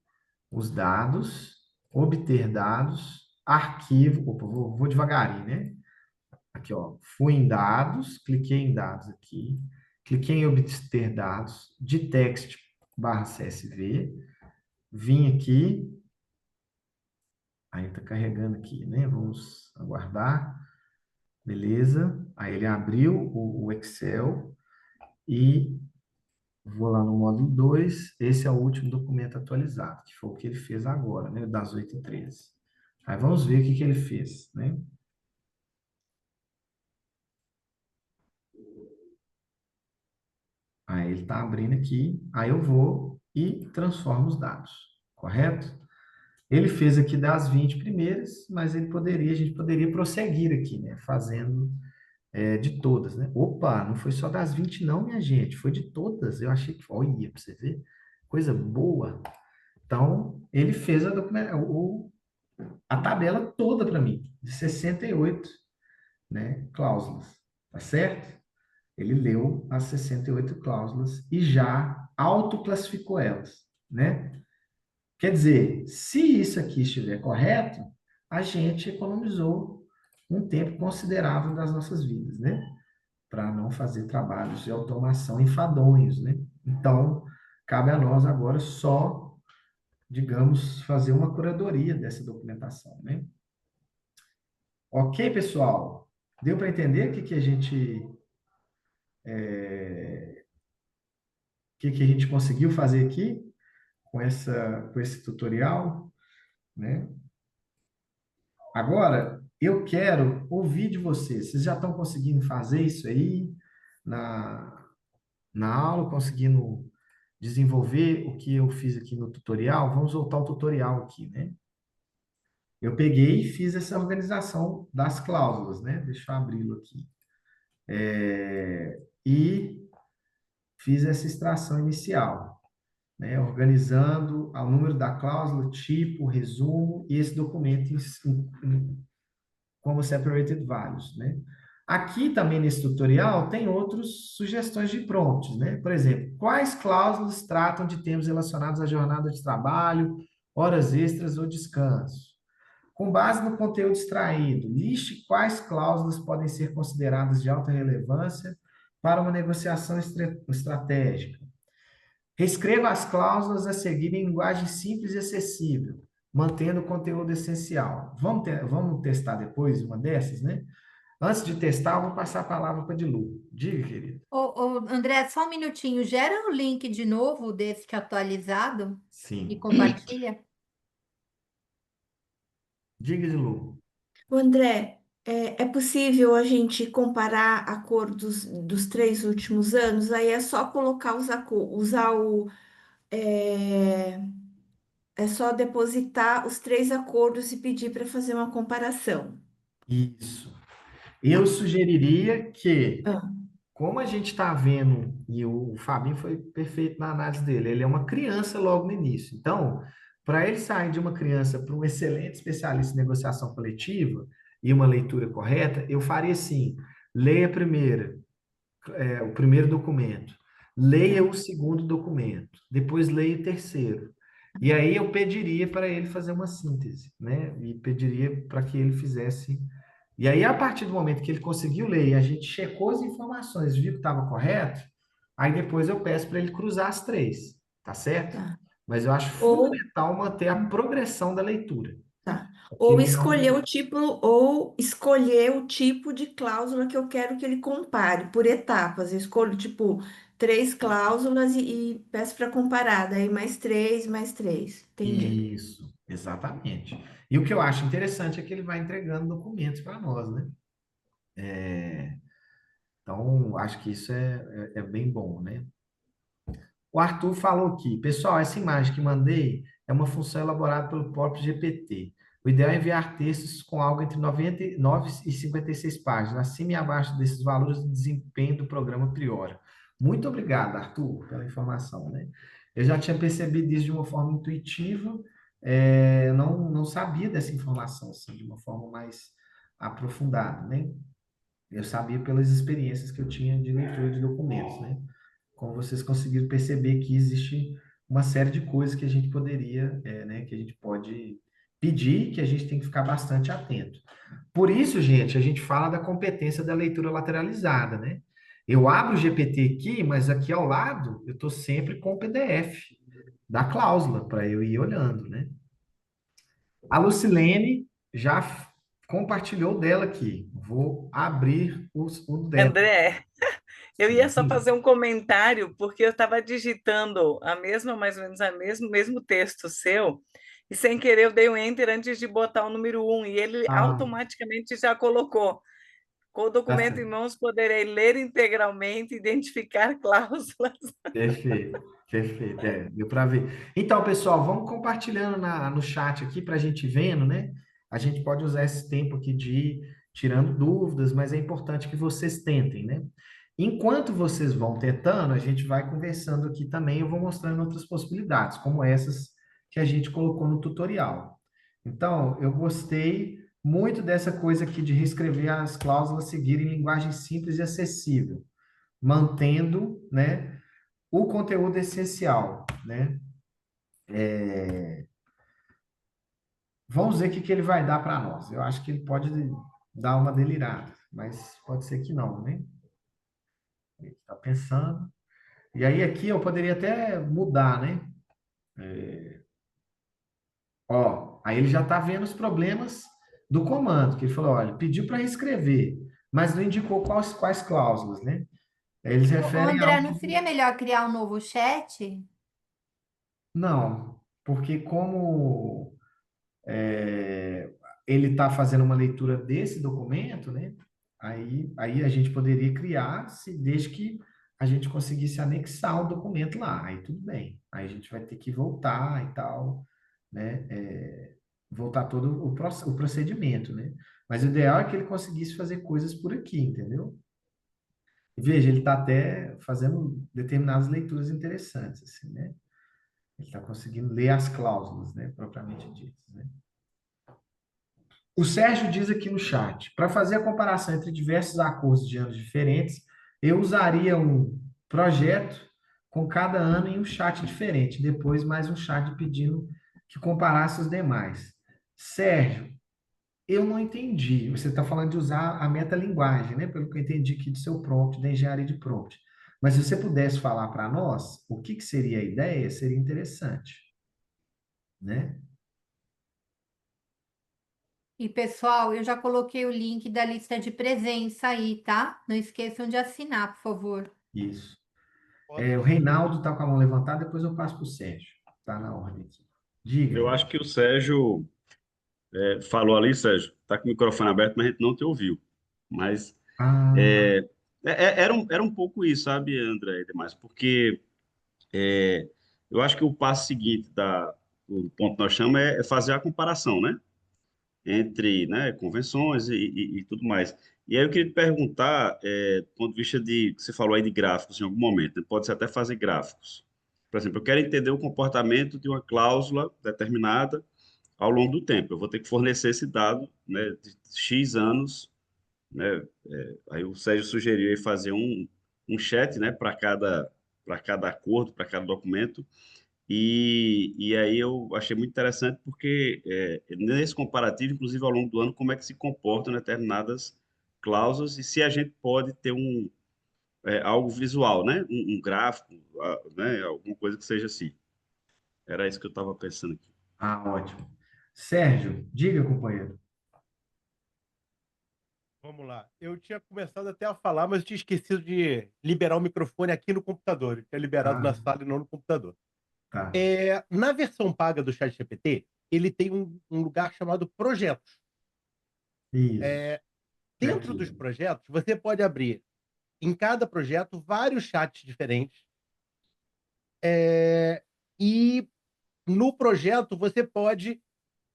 os dados, obter dados, arquivo, opa, vou devagarinho, né? Aqui, ó, fui em dados, cliquei em dados aqui, cliquei em obter dados, de text barra CSV, vim aqui, aí tá carregando aqui, né? Vamos aguardar. Beleza? Aí ele abriu o Excel e vou lá no módulo 2. Esse é o último documento atualizado, que foi o que ele fez agora, né? Das 8h13. Aí vamos ver o que ele fez, né? Aí ele está abrindo aqui, aí eu vou e transformo os dados, correto? Ele fez aqui das 20 primeiras, mas a gente poderia prosseguir aqui, né? Fazendo de todas, né? Opa, não foi só das 20 não, minha gente, foi de todas. Eu achei que, olha, para você ver, coisa boa. Então, ele fez a tabela toda para mim, de 68, né, cláusulas, tá certo? Ele leu as 68 cláusulas e já autoclassificou elas, né? Quer dizer, se isso aqui estiver correto, a gente economizou um tempo considerável das nossas vidas, né? Para não fazer trabalhos de automação enfadonhos, né? Então, cabe a nós agora só, digamos, fazer uma curadoria dessa documentação, né? Ok, pessoal? Deu para entender o que a gente conseguiu fazer aqui com esse tutorial, né? Agora, eu quero ouvir de vocês. Vocês já estão conseguindo fazer isso aí na, na aula, conseguindo desenvolver o que eu fiz aqui no tutorial? Vamos voltar ao tutorial aqui, né? Eu peguei e fiz essa organização das cláusulas, né? Deixa eu abri-lo aqui. E fiz essa extração inicial, né? Organizando o número da cláusula, tipo, resumo e esse documento como separated values, né? Aqui também nesse tutorial tem outras sugestões de prompts, né? Por exemplo, quais cláusulas tratam de temas relacionados à jornada de trabalho, horas extras ou descanso? Com base no conteúdo extraído, liste quais cláusulas podem ser consideradas de alta relevância para uma negociação estratégica. Reescreva as cláusulas a seguir em linguagem simples e acessível, mantendo o conteúdo essencial. Vamos testar depois uma dessas, né? Antes de testar, eu vou passar a palavra para a Dilu. Diga, querido. André, só um minutinho. Gera o link de novo desse que é atualizado e Sim. compartilha. Diga, Dilu. O André, é possível a gente comparar acordos dos 3 últimos anos? Aí é só colocar usar o. É, é só depositar os 3 acordos e pedir para fazer uma comparação. Isso. Eu sugeriria que, Ah, como a gente está vendo, e o Fabinho foi perfeito na análise dele, ele é uma criança logo no início. Então, para ele sair de uma criança para um excelente especialista em negociação coletiva e uma leitura correta, eu faria assim: leia primeiro, o primeiro documento, leia o segundo documento, depois leia o terceiro. E aí eu pediria para ele fazer uma síntese, né? E pediria para que ele fizesse. E aí, a partir do momento que ele conseguiu ler e a gente checou as informações, viu que estava correto, aí depois eu peço para ele cruzar as três, tá certo? tá. Mas eu acho Ou, fundamental manter a progressão da leitura. tá. Porque Ou ele escolher não. o tipo, ou escolher o tipo de cláusula que eu quero que ele compare por etapas. Eu escolho, tipo, 3 cláusulas e peço para comparar. Daí mais três, mais três. Entendi. Isso, exatamente. E o que eu acho interessante é que ele vai entregando documentos para nós, né? Então, acho que isso é bem bom, né? O Arthur falou aqui, pessoal, essa imagem que mandei é uma função elaborada pelo próprio GPT. O ideal é enviar textos com algo entre 99 e 56 páginas, acima e abaixo desses valores de desempenho do programa Priora. Muito obrigado, Arthur, pela informação, né? Eu já tinha percebido isso de uma forma intuitiva, não sabia dessa informação assim, de uma forma mais aprofundada, né? Eu sabia pelas experiências que eu tinha de leitura de documentos, né? Como vocês conseguiram perceber que existe uma série de coisas que a gente poderia, né, que a gente pode pedir, que a gente tem que ficar bastante atento. Por isso, gente, a gente fala da competência da leitura lateralizada, né? Eu abro o GPT aqui, mas aqui ao lado eu estou sempre com o PDF da cláusula para eu ir olhando, né? A Lucilene já compartilhou o dela aqui. Vou abrir o dela. André, eu ia só Sim. fazer um comentário, porque eu estava digitando a mesma, mais ou menos, mesmo texto seu, e sem querer eu dei um enter antes de botar o número 1, e ele Ah, automaticamente já colocou. Com o tá documento em certo. mãos, poderei ler integralmente, identificar cláusulas. Perfeito, perfeito. É, deu para ver. Então, pessoal, vamos compartilhando no chat aqui para a gente vendo, né? A gente pode usar esse tempo aqui de ir tirando dúvidas, mas é importante que vocês tentem, né? Enquanto vocês vão tentando, a gente vai conversando aqui também. Eu vou mostrando outras possibilidades, como essas que a gente colocou no tutorial. Então, eu gostei muito dessa coisa aqui de reescrever as cláusulas seguirem linguagem simples e acessível, mantendo, né, o conteúdo essencial, né? Vamos ver o que que ele vai dar para nós. Eu acho que ele pode dar uma delirada, mas pode ser que não, né? Ele está pensando. E aí aqui eu poderia até mudar, né? Ó, aí ele já está vendo os problemas do comando, que ele falou, olha, pediu para reescrever, mas não indicou quais cláusulas, né? Eles Ô, referem a André, algo não seria melhor criar um novo chat? não, porque como ele está fazendo uma leitura desse documento, né? Aí a gente poderia criar, desde que a gente conseguisse anexar o documento lá. Aí tudo bem. Aí a gente vai ter que voltar e tal, né? Voltar todo o procedimento, né? Mas o ideal é que ele conseguisse fazer coisas por aqui, entendeu? E veja, ele está até fazendo determinadas leituras interessantes, assim, né? Ele está conseguindo ler as cláusulas, né? Propriamente ditas, né? O Sérgio diz aqui no chat: para fazer a comparação entre diversos acordos de anos diferentes, eu usaria um projeto com cada ano em um chat diferente, depois mais um chat pedindo que comparasse os demais. Sérgio, eu não entendi. Você está falando de usar a metalinguagem, né? Pelo que eu entendi aqui do seu prompt, da engenharia de prompt. Mas se você pudesse falar para nós o que seria a ideia, seria interessante, né? E pessoal, eu já coloquei o link da lista de presença aí, tá? Não esqueçam de assinar, por favor. Isso. O Reinaldo está com a mão levantada, depois eu passo para o Sérgio. Está na ordem aqui. Diga, Eu acho Reinaldo. que o Sérgio falou ali, Sérgio, tá com o microfone aberto, mas a gente não te ouviu. Mas Ah, era um pouco isso, sabe, André e demais? Porque eu acho que o passo seguinte do ponto que nós chamamos é fazer a comparação, né? Entre, né, convenções e tudo mais. E aí eu queria te perguntar, do ponto de vista que você falou aí de gráficos em algum momento, né? Pode-se até fazer gráficos. Por exemplo, eu quero entender o comportamento de uma cláusula determinada ao longo do tempo. Eu vou ter que fornecer esse dado, né, de X anos, né? Aí o Sérgio sugeriu aí fazer um chat, né, para cada acordo, para cada documento. E aí eu achei muito interessante porque nesse comparativo, inclusive ao longo do ano, como é que se comportam determinadas cláusulas e se a gente pode ter algo visual, né? Um gráfico, né? Alguma coisa que seja assim. Era isso que eu estava pensando aqui. ótimo. Sérgio, diga, companheiro. Vamos lá. Eu tinha começado até a falar, mas eu tinha esquecido de liberar o microfone aqui no computador. Eu tinha liberado Ah, na sala e não no computador. tá. Na versão paga do ChatGPT, ele tem um lugar chamado projetos. Isso. Dentro dos Aqui. projetos, você pode abrir em cada projeto vários chats diferentes. E no projeto você pode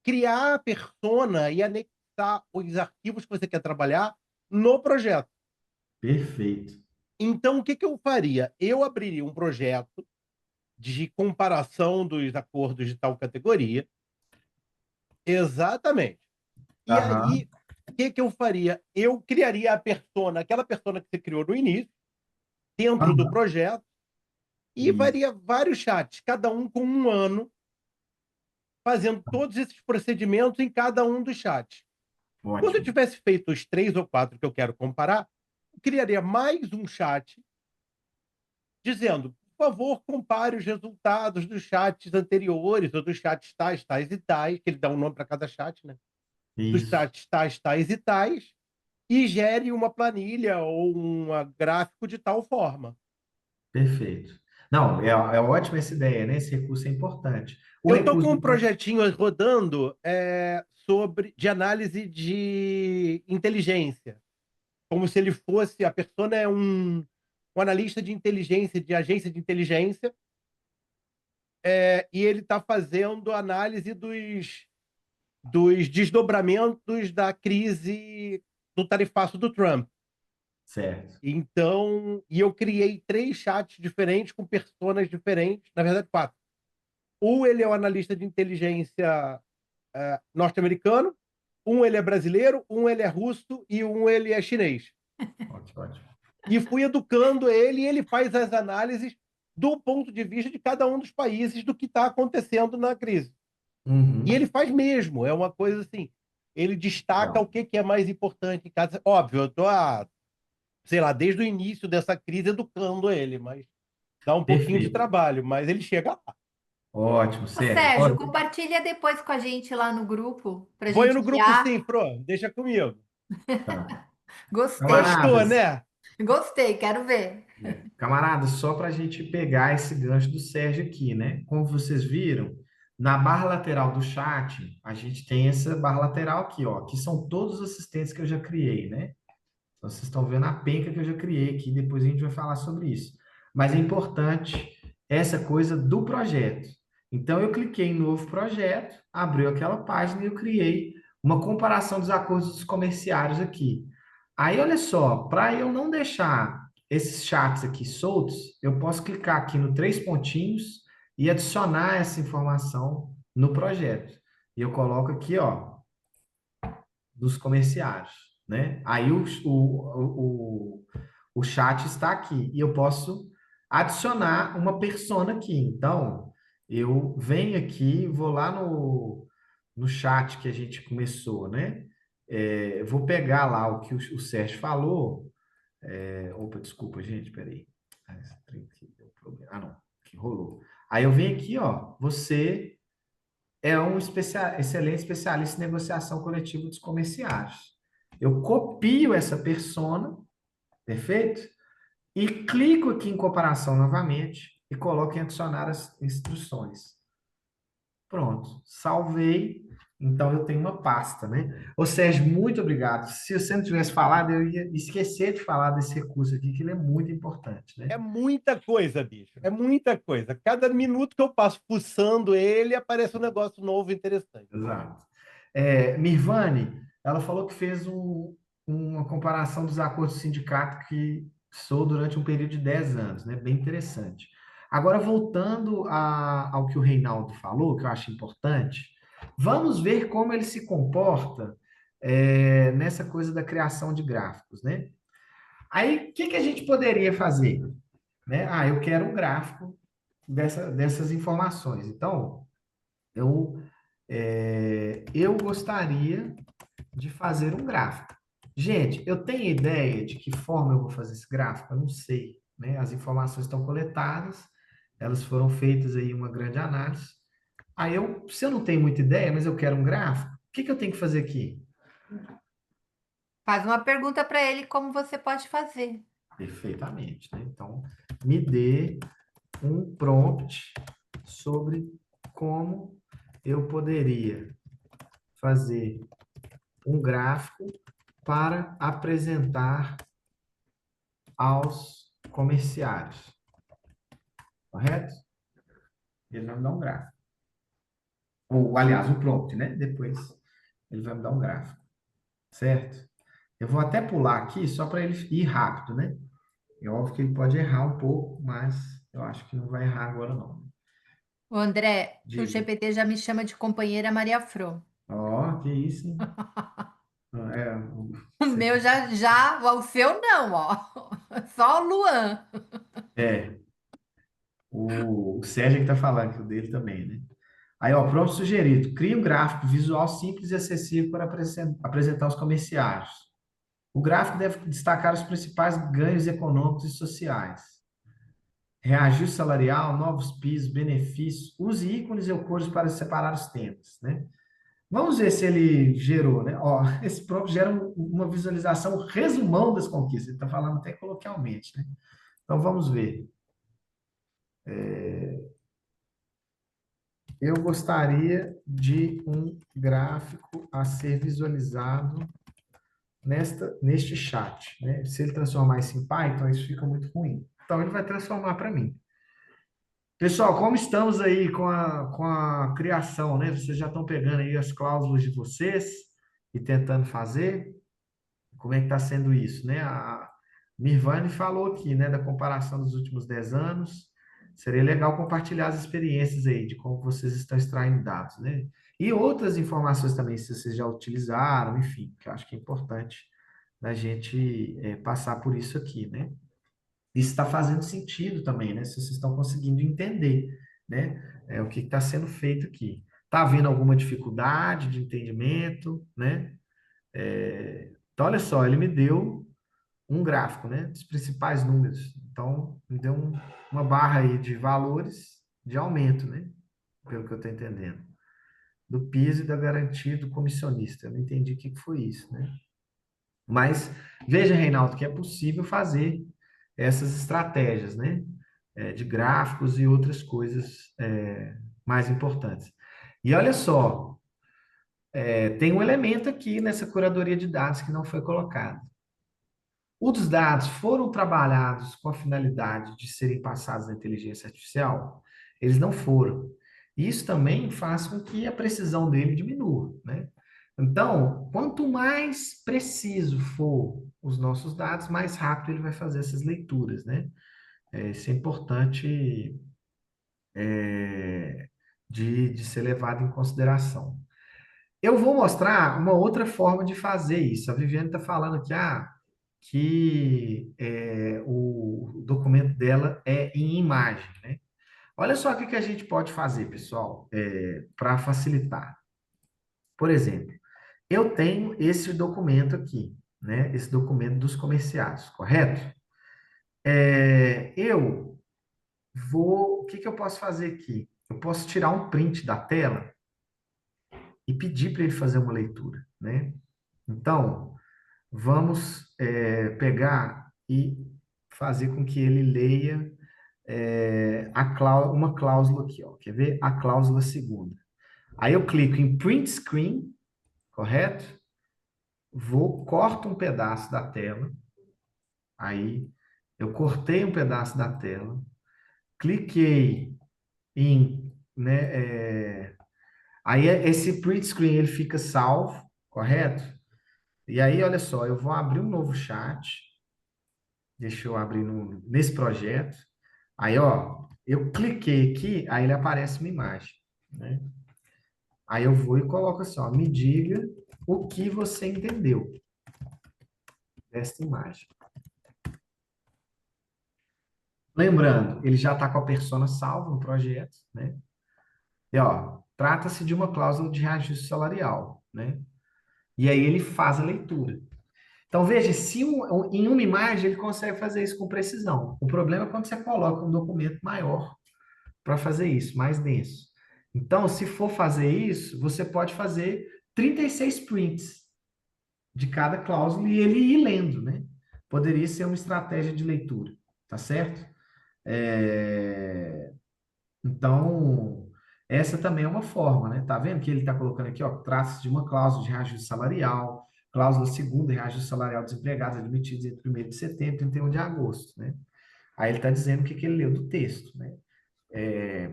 criar a persona e anexar os arquivos que você quer trabalhar no projeto. Perfeito. Então, o que que eu faria? Eu abriria um projeto de comparação dos acordos de tal categoria. Exatamente. E Aham. aí, o que que eu faria? Eu criaria a persona, aquela persona que você criou no início, dentro do Aham. projeto, e Isso. faria vários chats, cada um com um ano, fazendo todos esses procedimentos em cada um dos chats. Quando eu Ótimo. tivesse feito os 3 ou 4 que eu quero comparar, eu criaria mais um chat dizendo: "Por favor, compare os resultados dos chats anteriores ou dos chats tais, tais e tais", que ele dá um nome para cada chat, né. dos Isso, tais e tais, e gere uma planilha ou um gráfico de tal forma. perfeito. Não, é ótima essa ideia, né? Esse recurso é importante. O Eu estou recurso com um do... projetinho rodando de análise de inteligência, como se ele fosse, a persona é um analista de inteligência, de agência de inteligência, e ele está fazendo análise dos desdobramentos da crise do tarifaço do Trump. Certo. Então, e eu criei 3 chats diferentes com personas diferentes, na verdade 4. Ele é um analista de inteligência norte-americano, ele é brasileiro, ele é russo e ele é chinês. Ótimo. E fui educando ele e ele faz as análises do ponto de vista de cada um dos países do que está acontecendo na crise. Uhum. E ele faz mesmo, é uma coisa assim, ele destaca o que é mais importante em cada... Óbvio, eu estou, sei lá, desde o início dessa crise educando ele, mas dá um pouquinho de Perfeito. trabalho, mas ele chega lá. Ótimo, Ô, Sérgio. Sérgio, Olha, compartilha depois com a gente lá no grupo, pra Vou ir gente no grupo guiar. sim, Fro, deixa comigo. tá. Gostei, Gostou, Camaradas, né? gostei, quero ver. camaradas, só para a gente pegar esse gancho do Sérgio aqui, né? Como vocês viram, na barra lateral do chat, a gente tem essa barra lateral aqui, ó, que são todos os assistentes que eu já criei, né? Então, vocês estão vendo a penca que eu já criei aqui, depois a gente vai falar sobre isso. Mas é importante essa coisa do projeto. Então, eu cliquei em novo projeto, abriu aquela página e eu criei uma comparação dos acordos dos comerciários aqui. Aí, olha só, para eu não deixar esses chats aqui soltos, eu posso clicar aqui no 3 pontinhos e adicionar essa informação no projeto. E eu coloco aqui, ó, dos comerciários, né? Aí o chat está aqui e eu posso adicionar uma persona aqui. Então, eu venho aqui, vou lá no chat que a gente começou, né? Vou pegar lá o que o Sérgio falou. Opa, desculpa, gente, peraí. Esse trem aqui deu problema. Ah, não, que rolou. Aí eu venho aqui, ó, você é um excelente especialista em negociação coletiva dos comerciários. Eu copio essa persona, perfeito? E clico aqui em comparação novamente e coloco em adicionar as instruções. Pronto, salvei. Então eu tenho uma pasta, né? Ô Sérgio, muito obrigado. Se você não tivesse falado, eu ia esquecer de falar desse recurso aqui, que ele é muito importante, né? É muita coisa, bicho. É muita coisa. Cada minuto que eu passo fuçando ele, aparece um negócio novo interessante. Exato. Mirvane, ela falou que fez uma comparação dos acordos do sindicato que sou durante um período de 10 anos, né? Bem interessante. Agora, voltando ao que o Reinaldo falou, que eu acho importante, vamos ver como ele se comporta nessa coisa da criação de gráficos, né? Aí, o que a gente poderia fazer? Né? Eu quero um gráfico dessas informações. Então, eu gostaria de fazer um gráfico. Gente, eu tenho ideia de que forma eu vou fazer esse gráfico? Eu não sei, né? As informações estão coletadas, elas foram feitas aí uma grande análise. Se eu não tenho muita ideia, mas eu quero um gráfico, o que eu tenho que fazer aqui? Faz uma pergunta para ele como você pode fazer. Perfeitamente, né? Então, me dê um prompt sobre como eu poderia fazer um gráfico para apresentar aos comerciários. Correto? Ele vai me dar um gráfico. Ou, aliás, um prompt, né? Depois ele vai me dar um gráfico. Certo? Eu vou até pular aqui só para ele ir rápido, né? É óbvio que ele pode errar um pouco, mas eu acho que não vai errar agora, não. O André, o Diga. GPT já me chama de companheira Maria Fro. Ó, que isso, hein? O meu o seu não, ó. Só o Luan. O Sérgio que está falando, que o dele também, né? Aí, ó, prompt sugerido. Crie um gráfico visual simples e acessível para apresentar os comerciários. O gráfico deve destacar os principais ganhos econômicos e sociais. Reajuste salarial, novos pisos, benefícios. Use ícones ou cores para separar os temas, né? Vamos ver se ele gerou, né? Ó, esse prompt gera uma visualização resumão das conquistas. Ele está falando até coloquialmente, né? Então, vamos ver. Eu gostaria de um gráfico a ser visualizado neste chat, né? Se ele transformar isso em Python, isso fica muito ruim. Então, ele vai transformar para mim. Pessoal, como estamos aí com a criação, né? Vocês já estão pegando aí as cláusulas de vocês e tentando fazer? Como é que está sendo isso, né? A Mirvane falou aqui, né, da comparação dos últimos 10 anos. Seria legal compartilhar as experiências aí de como vocês estão extraindo dados, né? E outras informações também, se vocês já utilizaram, enfim, que eu acho que é importante da gente passar por isso aqui, né? Isso está fazendo sentido também, né? Se vocês estão conseguindo entender, né? O que está sendo feito aqui. Está havendo alguma dificuldade de entendimento, né? Então, olha só, ele me deu um gráfico, né? Dos principais números. Então, me deu uma barra aí de valores de aumento, né? Pelo que eu estou entendendo. Do piso e da garantia do comissionista. Eu não entendi o que foi isso, né? Mas veja, Reinaldo, que é possível fazer essas estratégias, né? De gráficos e outras coisas mais importantes. E olha só, tem um elemento aqui nessa curadoria de dados que não foi colocado. Os dados foram trabalhados com a finalidade de serem passados na inteligência artificial? Eles não foram. Isso também faz com que a precisão dele diminua, né? Então, quanto mais preciso for os nossos dados, mais rápido ele vai fazer essas leituras, né? Isso é importante de ser levado em consideração. Eu vou mostrar uma outra forma de fazer isso. A Viviane está falando aqui, que o documento dela é em imagem, né? Olha só o que a gente pode fazer, pessoal, para facilitar. Por exemplo, eu tenho esse documento aqui, né? Esse documento dos comerciados, correto? O que eu posso fazer aqui? Eu posso tirar um print da tela e pedir para ele fazer uma leitura, né? Então, vamos pegar e fazer com que ele leia uma cláusula aqui, ó. Quer ver? A cláusula segunda. Aí eu clico em Print Screen, correto? Corto um pedaço da tela. Aí eu cortei um pedaço da tela, cliquei em, né? Aí esse print screen ele fica salvo, correto? E aí, olha só, eu vou abrir um novo chat. Deixa eu abrir nesse projeto. Aí, ó, eu cliquei aqui, aí ele aparece uma imagem, né? Aí eu vou e coloco assim, ó, me diga o que você entendeu desta imagem. Lembrando, ele já está com a persona salva no projeto, né? E, ó, trata-se de uma cláusula de reajuste salarial, né? E aí ele faz a leitura. Então, veja, se em uma imagem ele consegue fazer isso com precisão. O problema é quando você coloca um documento maior para fazer isso, mais denso. Então, se for fazer isso, você pode fazer 36 prints de cada cláusula e ele ir lendo, né? Poderia ser uma estratégia de leitura, tá certo? Então, essa também é uma forma, né? Tá vendo que ele está colocando aqui, ó, trata-se de uma cláusula de reajuste salarial, cláusula segunda, reajuste salarial dos empregados admitidos entre 1º de setembro e 31 de agosto, né? Aí ele está dizendo o que ele leu do texto, né?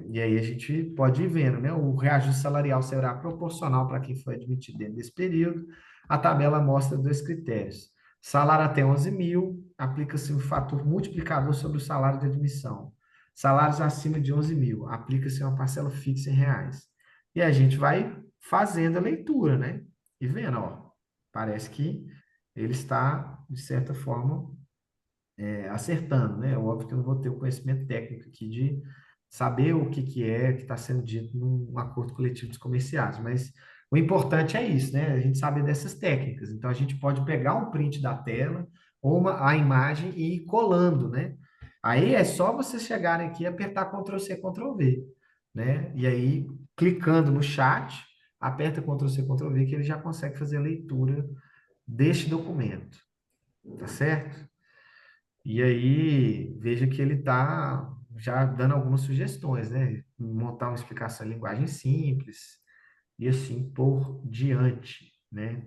E aí a gente pode ir vendo, né? O reajuste salarial será proporcional para quem foi admitido dentro desse período. A tabela mostra 2 critérios. Salário até 11 mil, aplica-se um fator multiplicador sobre o salário de admissão. Salários acima de 11 mil, aplica-se uma parcela fixa em reais. E a gente vai fazendo a leitura, né? E vendo, ó, parece que ele está, de certa forma, acertando, né? Óbvio que eu não vou ter o conhecimento técnico aqui de saber o que que está sendo dito num acordo coletivo dos comerciados, mas o importante é isso, né? A gente saber dessas técnicas. Então, a gente pode pegar um print da tela ou a imagem e ir colando, né? Aí é só vocês chegarem aqui e apertar Ctrl+C, Ctrl+V, né? E aí, clicando no chat, aperta Ctrl+C, Ctrl+V, que ele já consegue fazer a leitura deste documento, tá certo? E aí, veja que ele está já dando algumas sugestões, né? Montar uma explicação em linguagem simples e assim por diante, né?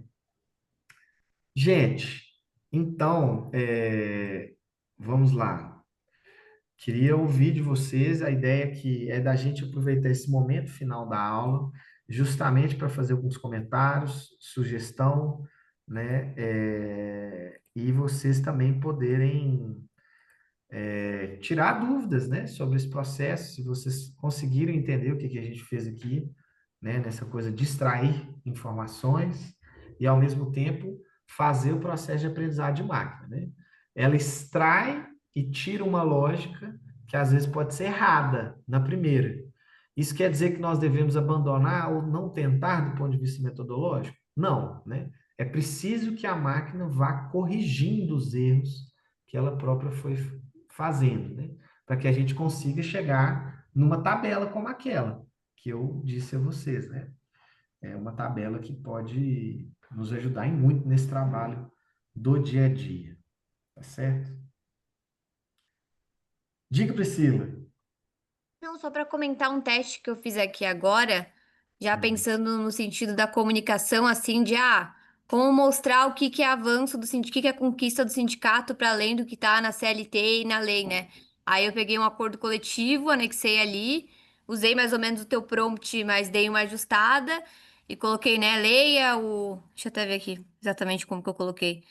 Gente, então, vamos lá. Queria ouvir de vocês. A ideia que é da gente aproveitar esse momento final da aula, justamente para fazer alguns comentários, sugestão, né? E vocês também poderem tirar dúvidas, né, sobre esse processo, se vocês conseguiram entender o que que a gente fez aqui, né, nessa coisa de extrair informações e, ao mesmo tempo, fazer o processo de aprendizado de máquina, né? Ela extrai e tira uma lógica que, às vezes, pode ser errada na primeira. Isso quer dizer que nós devemos abandonar ou não tentar do ponto de vista metodológico? Não, né? É preciso que a máquina vá corrigindo os erros que ela própria foi fazendo, né? Para que a gente consiga chegar numa tabela como aquela que eu disse a vocês, né? É uma tabela que pode nos ajudar em muito nesse trabalho do dia a dia, tá certo? Diga, Priscila. Não, só para comentar um teste que eu fiz aqui agora, já pensando no sentido da comunicação, assim, de como mostrar o que que é avanço do sindicato, o que que é conquista do sindicato para além do que está na CLT e na lei, né? Aí eu peguei um acordo coletivo, anexei ali, usei mais ou menos o teu prompt, mas dei uma ajustada e coloquei, né? Leia o. Deixa eu até ver aqui exatamente como que eu coloquei.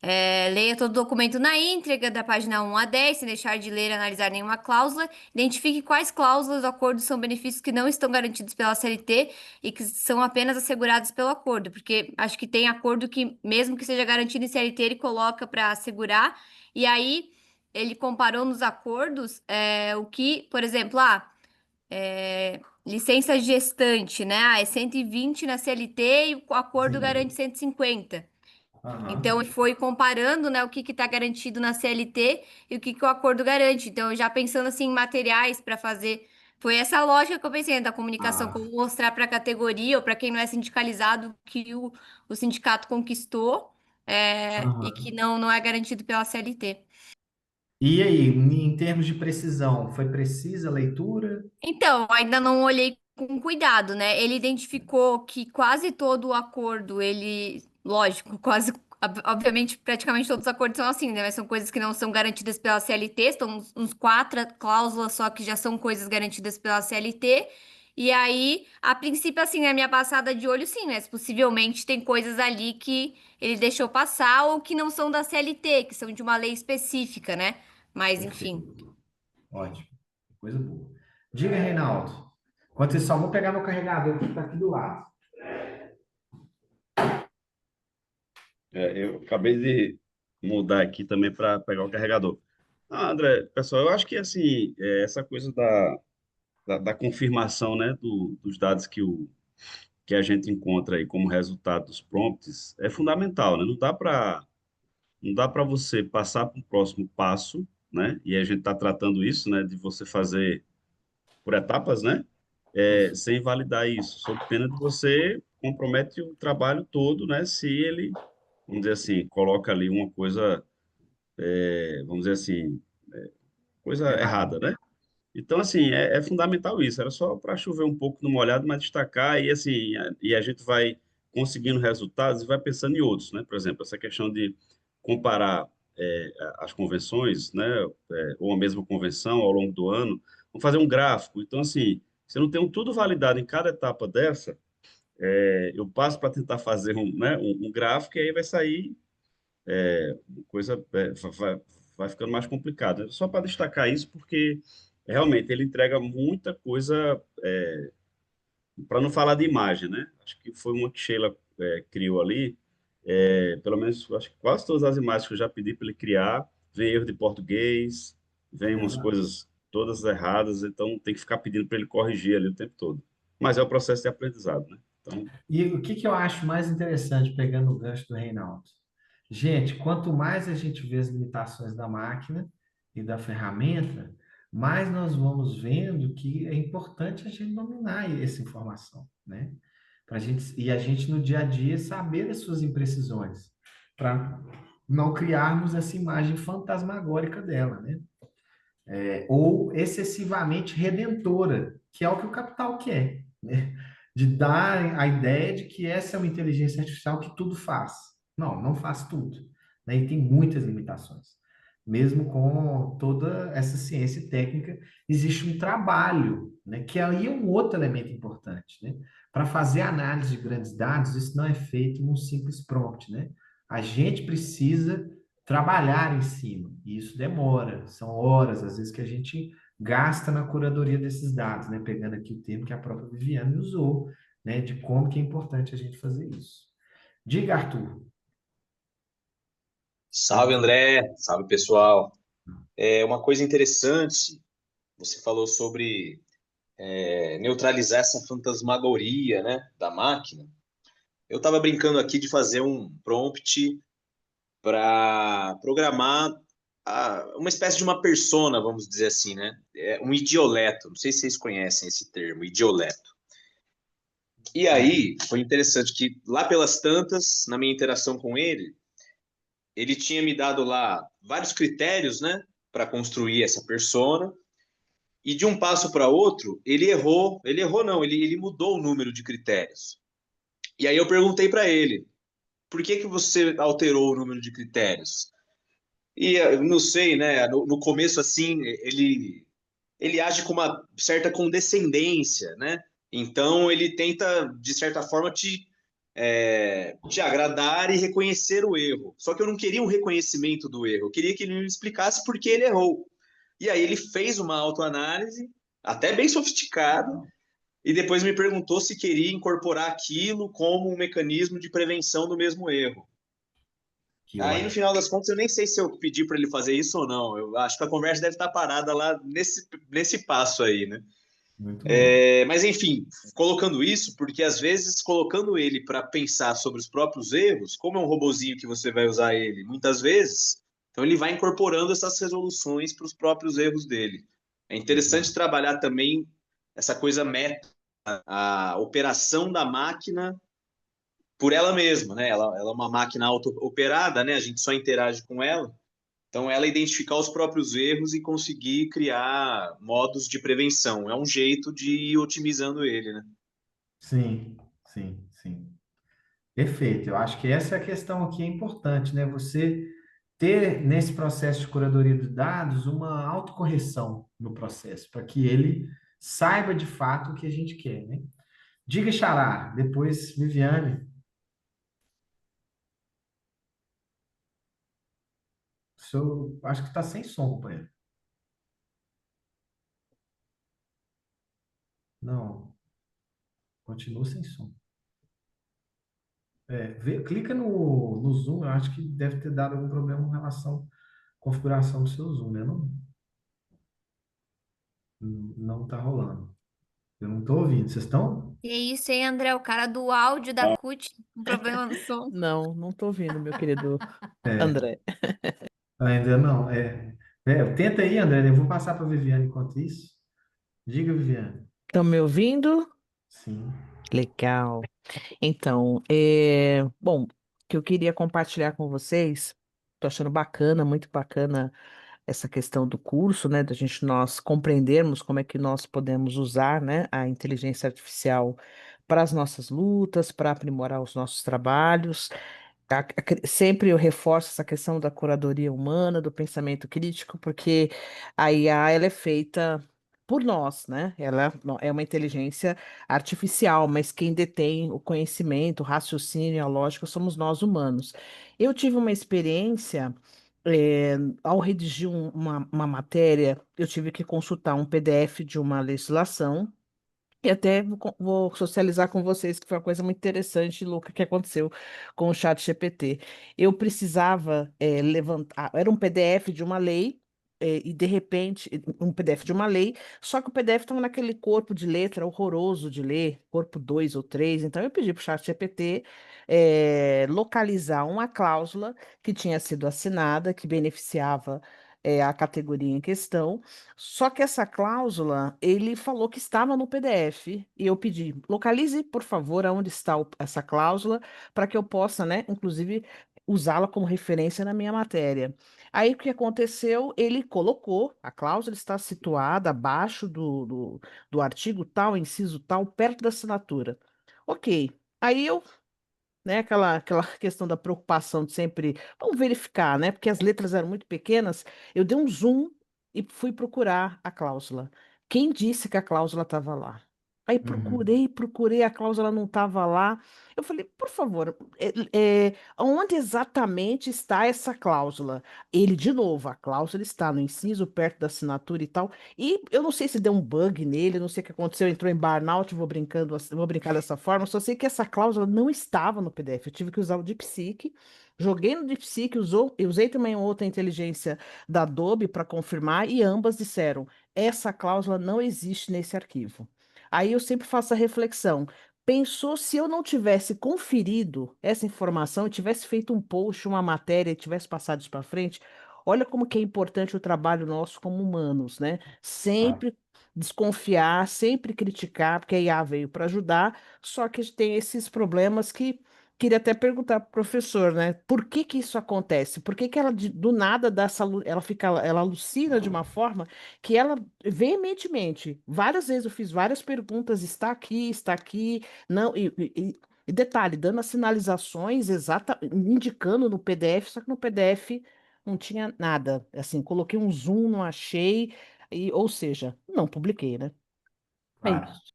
Leia todo o documento na íntegra, da página 1 a 10, sem deixar de ler e analisar nenhuma cláusula. Identifique quais cláusulas do acordo são benefícios que não estão garantidos pela CLT e que são apenas assegurados pelo acordo, porque acho que tem acordo que, mesmo que seja garantido em CLT, ele coloca para assegurar. E aí, ele comparou nos acordos o que, por exemplo, licença gestante, né? É 120 na CLT e o acordo garante 150. Então, ele foi comparando, né, o que está garantido na CLT e o que que o acordo garante. Então, já pensando assim em materiais para fazer. Foi essa lógica que eu pensei, né, da comunicação, como mostrar para a categoria ou para quem não é sindicalizado que o sindicato conquistou e que não é garantido pela CLT. E aí, em termos de precisão, foi precisa a leitura? Então, ainda não olhei com cuidado, né? Ele identificou que quase todo o acordo, lógico, obviamente, praticamente todos os acordos são assim, né? Mas são coisas que não são garantidas pela CLT, estão uns 4 cláusulas só que já são coisas garantidas pela CLT. E aí, a princípio, assim, na minha passada de olho, sim, né? Possivelmente tem coisas ali que ele deixou passar ou que não são da CLT, que são de uma lei específica, né? Mas, enfim. Ótimo, coisa boa. Diga, Reinaldo. Enquanto isso, só vou pegar meu carregador que está aqui do lado. Eu acabei de mudar aqui também para pegar o carregador. André, pessoal, eu acho que assim, essa coisa da confirmação, né, dos dados que a gente encontra aí como resultado dos prompts é fundamental, né? Não dá para você passar para o próximo passo, né? E a gente está tratando isso, né, de você fazer por etapas, né? Sem validar isso, sob pena de você compromete o trabalho todo, né? Se ele, vamos dizer assim, coloca ali uma coisa, vamos dizer assim, coisa errada, né? Então, assim, é fundamental isso. Era só para chover um pouco no molhado, mas destacar e, assim, a gente vai conseguindo resultados e vai pensando em outros, né? Por exemplo, essa questão de comparar as convenções, né? Ou a mesma convenção ao longo do ano, vamos fazer um gráfico. Então, assim, se eu não tenho tudo validado em cada etapa dessa, eu passo para tentar fazer né, um gráfico e aí vai sair coisa, vai ficando mais complicado. Só para destacar isso, porque realmente ele entrega muita coisa, para não falar de imagem, né? Acho que foi uma que Sheila criou ali, pelo menos acho que quase todas as imagens que eu já pedi para ele criar, vem erro de português, vem umas coisas todas erradas, então tem que ficar pedindo para ele corrigir ali o tempo todo. Mas é o processo de aprendizado, né? Então, E o que que eu acho mais interessante, pegando o gancho do Reinaldo? Gente, quanto mais a gente vê as limitações da máquina e da ferramenta, mais nós vamos vendo que é importante a gente dominar essa informação, né? e a gente no dia a dia saber as suas imprecisões, para não criarmos essa imagem fantasmagórica dela, né? Ou excessivamente redentora, que é o que o capital quer, né? De dar a ideia de que essa é uma inteligência artificial que tudo faz. Não, não faz tudo, né? E tem muitas limitações. Mesmo com toda essa ciência técnica, existe um trabalho, né? Que aí é um outro elemento importante, né? Para fazer análise de grandes dados, isso não é feito num simples prompt, né? A gente precisa trabalhar em cima, e isso demora, são horas, às vezes, que a gente gasta na curadoria desses dados, né? Pegando aqui o termo que a própria Viviane usou, né? De como que é importante a gente fazer isso. Diga, Arthur. Salve, André. Salve, pessoal. Uma coisa interessante, você falou sobre neutralizar essa fantasmagoria, né, da máquina. Eu estava brincando aqui de fazer um prompt para programar uma espécie de uma persona, vamos dizer assim, né? Um idioleto. Não sei se vocês conhecem esse termo, idioleto. E aí, foi interessante que lá pelas tantas, na minha interação com ele tinha me dado lá vários critérios, né, para construir essa persona. E de um passo para outro, ele errou não, ele mudou o número de critérios. E aí eu perguntei para ele, por que você alterou o número de critérios? E eu não sei, né, no começo assim, ele age com uma certa condescendência, né? Então ele tenta, de certa forma, te agradar e reconhecer o erro. Só que eu não queria um reconhecimento do erro, eu queria que ele me explicasse por que ele errou. E aí ele fez uma autoanálise, até bem sofisticada, e depois me perguntou se queria incorporar aquilo como um mecanismo de prevenção do mesmo erro. Que Aí, no ótimo. final das contas, eu nem sei se eu pedi para ele fazer isso ou não. Eu acho que a conversa deve estar parada lá nesse passo aí, né? Muito bom. Mas, enfim, colocando isso, porque às vezes colocando ele para pensar sobre os próprios erros, como é um robozinho que você vai usar ele muitas vezes, então ele vai incorporando essas resoluções para os próprios erros dele. É interessante trabalhar também essa coisa meta, a operação da máquina por ela mesma, né? Ela é uma máquina auto-operada, né? A gente só interage com ela. Então, ela identificar os próprios erros e conseguir criar modos de prevenção. É um jeito de ir otimizando ele, né? Sim, sim, sim. Perfeito. Eu acho que essa questão aqui é importante, né? Você ter nesse processo de curadoria de dados uma autocorreção no processo, para que ele saiba de fato o que a gente quer, né? Diga, Xará, depois Viviane. Acho que está sem som, companheiro. Não, continua sem som. Clica no Zoom, eu acho que deve ter dado algum problema em relação à configuração do seu Zoom, né? Não está rolando. Eu não estou ouvindo. Vocês estão? E é isso, hein, André? O cara do áudio da CUT com problema no som. Não, não tô ouvindo, meu querido É, André. ainda não. Tenta aí, André. Eu vou passar para a Viviane enquanto isso. Diga, Viviane. Estão me ouvindo? Sim. Legal. Então, bom, o que eu queria compartilhar com vocês, tô achando bacana, muito bacana essa questão do curso, né, da gente nós compreendermos como é que nós podemos usar, né, a inteligência artificial para as nossas lutas, para aprimorar os nossos trabalhos. Sempre eu reforço essa questão da curadoria humana, do pensamento crítico, porque a IA ela é feita por nós, né? Ela é uma inteligência artificial, mas quem detém o conhecimento, o raciocínio, a lógica somos nós humanos. Eu tive uma experiência, ao redigir uma matéria, eu tive que consultar um PDF de uma legislação. E até vou socializar com vocês que foi uma coisa muito interessante, Luca, que aconteceu com o chat GPT. Eu precisava levantar, era um PDF de uma lei, e de repente, um PDF de uma lei, só que o PDF estava naquele corpo de letra horroroso de ler, corpo 2 ou 3. Então eu pedi para o chat GPT localizar uma cláusula que tinha sido assinada, que beneficiava a categoria em questão. Só que essa cláusula, ele falou que estava no PDF e eu pedi, localize, por favor, aonde está essa cláusula para que eu possa, né, inclusive, usá-la como referência na minha matéria. Aí o que aconteceu? Ele colocou, a cláusula está situada abaixo do artigo tal, inciso tal, perto da assinatura. Ok. Aí eu, né, aquela questão da preocupação de sempre, vamos verificar, né, porque as letras eram muito pequenas, eu dei um zoom e fui procurar a cláusula. Quem disse que a cláusula estava lá? Aí Uhum. procurei, a cláusula não estava lá. Eu falei, por favor, onde exatamente está essa cláusula? Ele, de novo, a cláusula está no inciso, perto da assinatura e tal. E eu não sei se deu um bug nele, não sei o que aconteceu, entrou em burnout, vou brincando, vou brincar dessa forma, só sei que essa cláusula não estava no PDF. Eu tive que usar o DeepSeek, joguei no DeepSeek, usei também outra inteligência da Adobe para confirmar, e ambas disseram: essa cláusula não existe nesse arquivo. Aí eu sempre faço a reflexão. Pensou se eu não tivesse conferido essa informação, eu tivesse feito um post, uma matéria, e tivesse passado isso para frente? Olha como que é importante o trabalho nosso como humanos, né? Claro. Sempre desconfiar, sempre criticar, porque a IA veio para ajudar, só que tem esses problemas que queria até perguntar para o professor, né? Por que que isso acontece? Por que que ela do nada dá essa, ela fica, ela alucina de uma forma que ela veementemente, várias vezes eu fiz várias perguntas, está aqui, não, e detalhe, dando as sinalizações indicando no PDF, só que no PDF não tinha nada. Assim, coloquei um zoom, não achei, ou seja, não publiquei, né? É Claro. isso.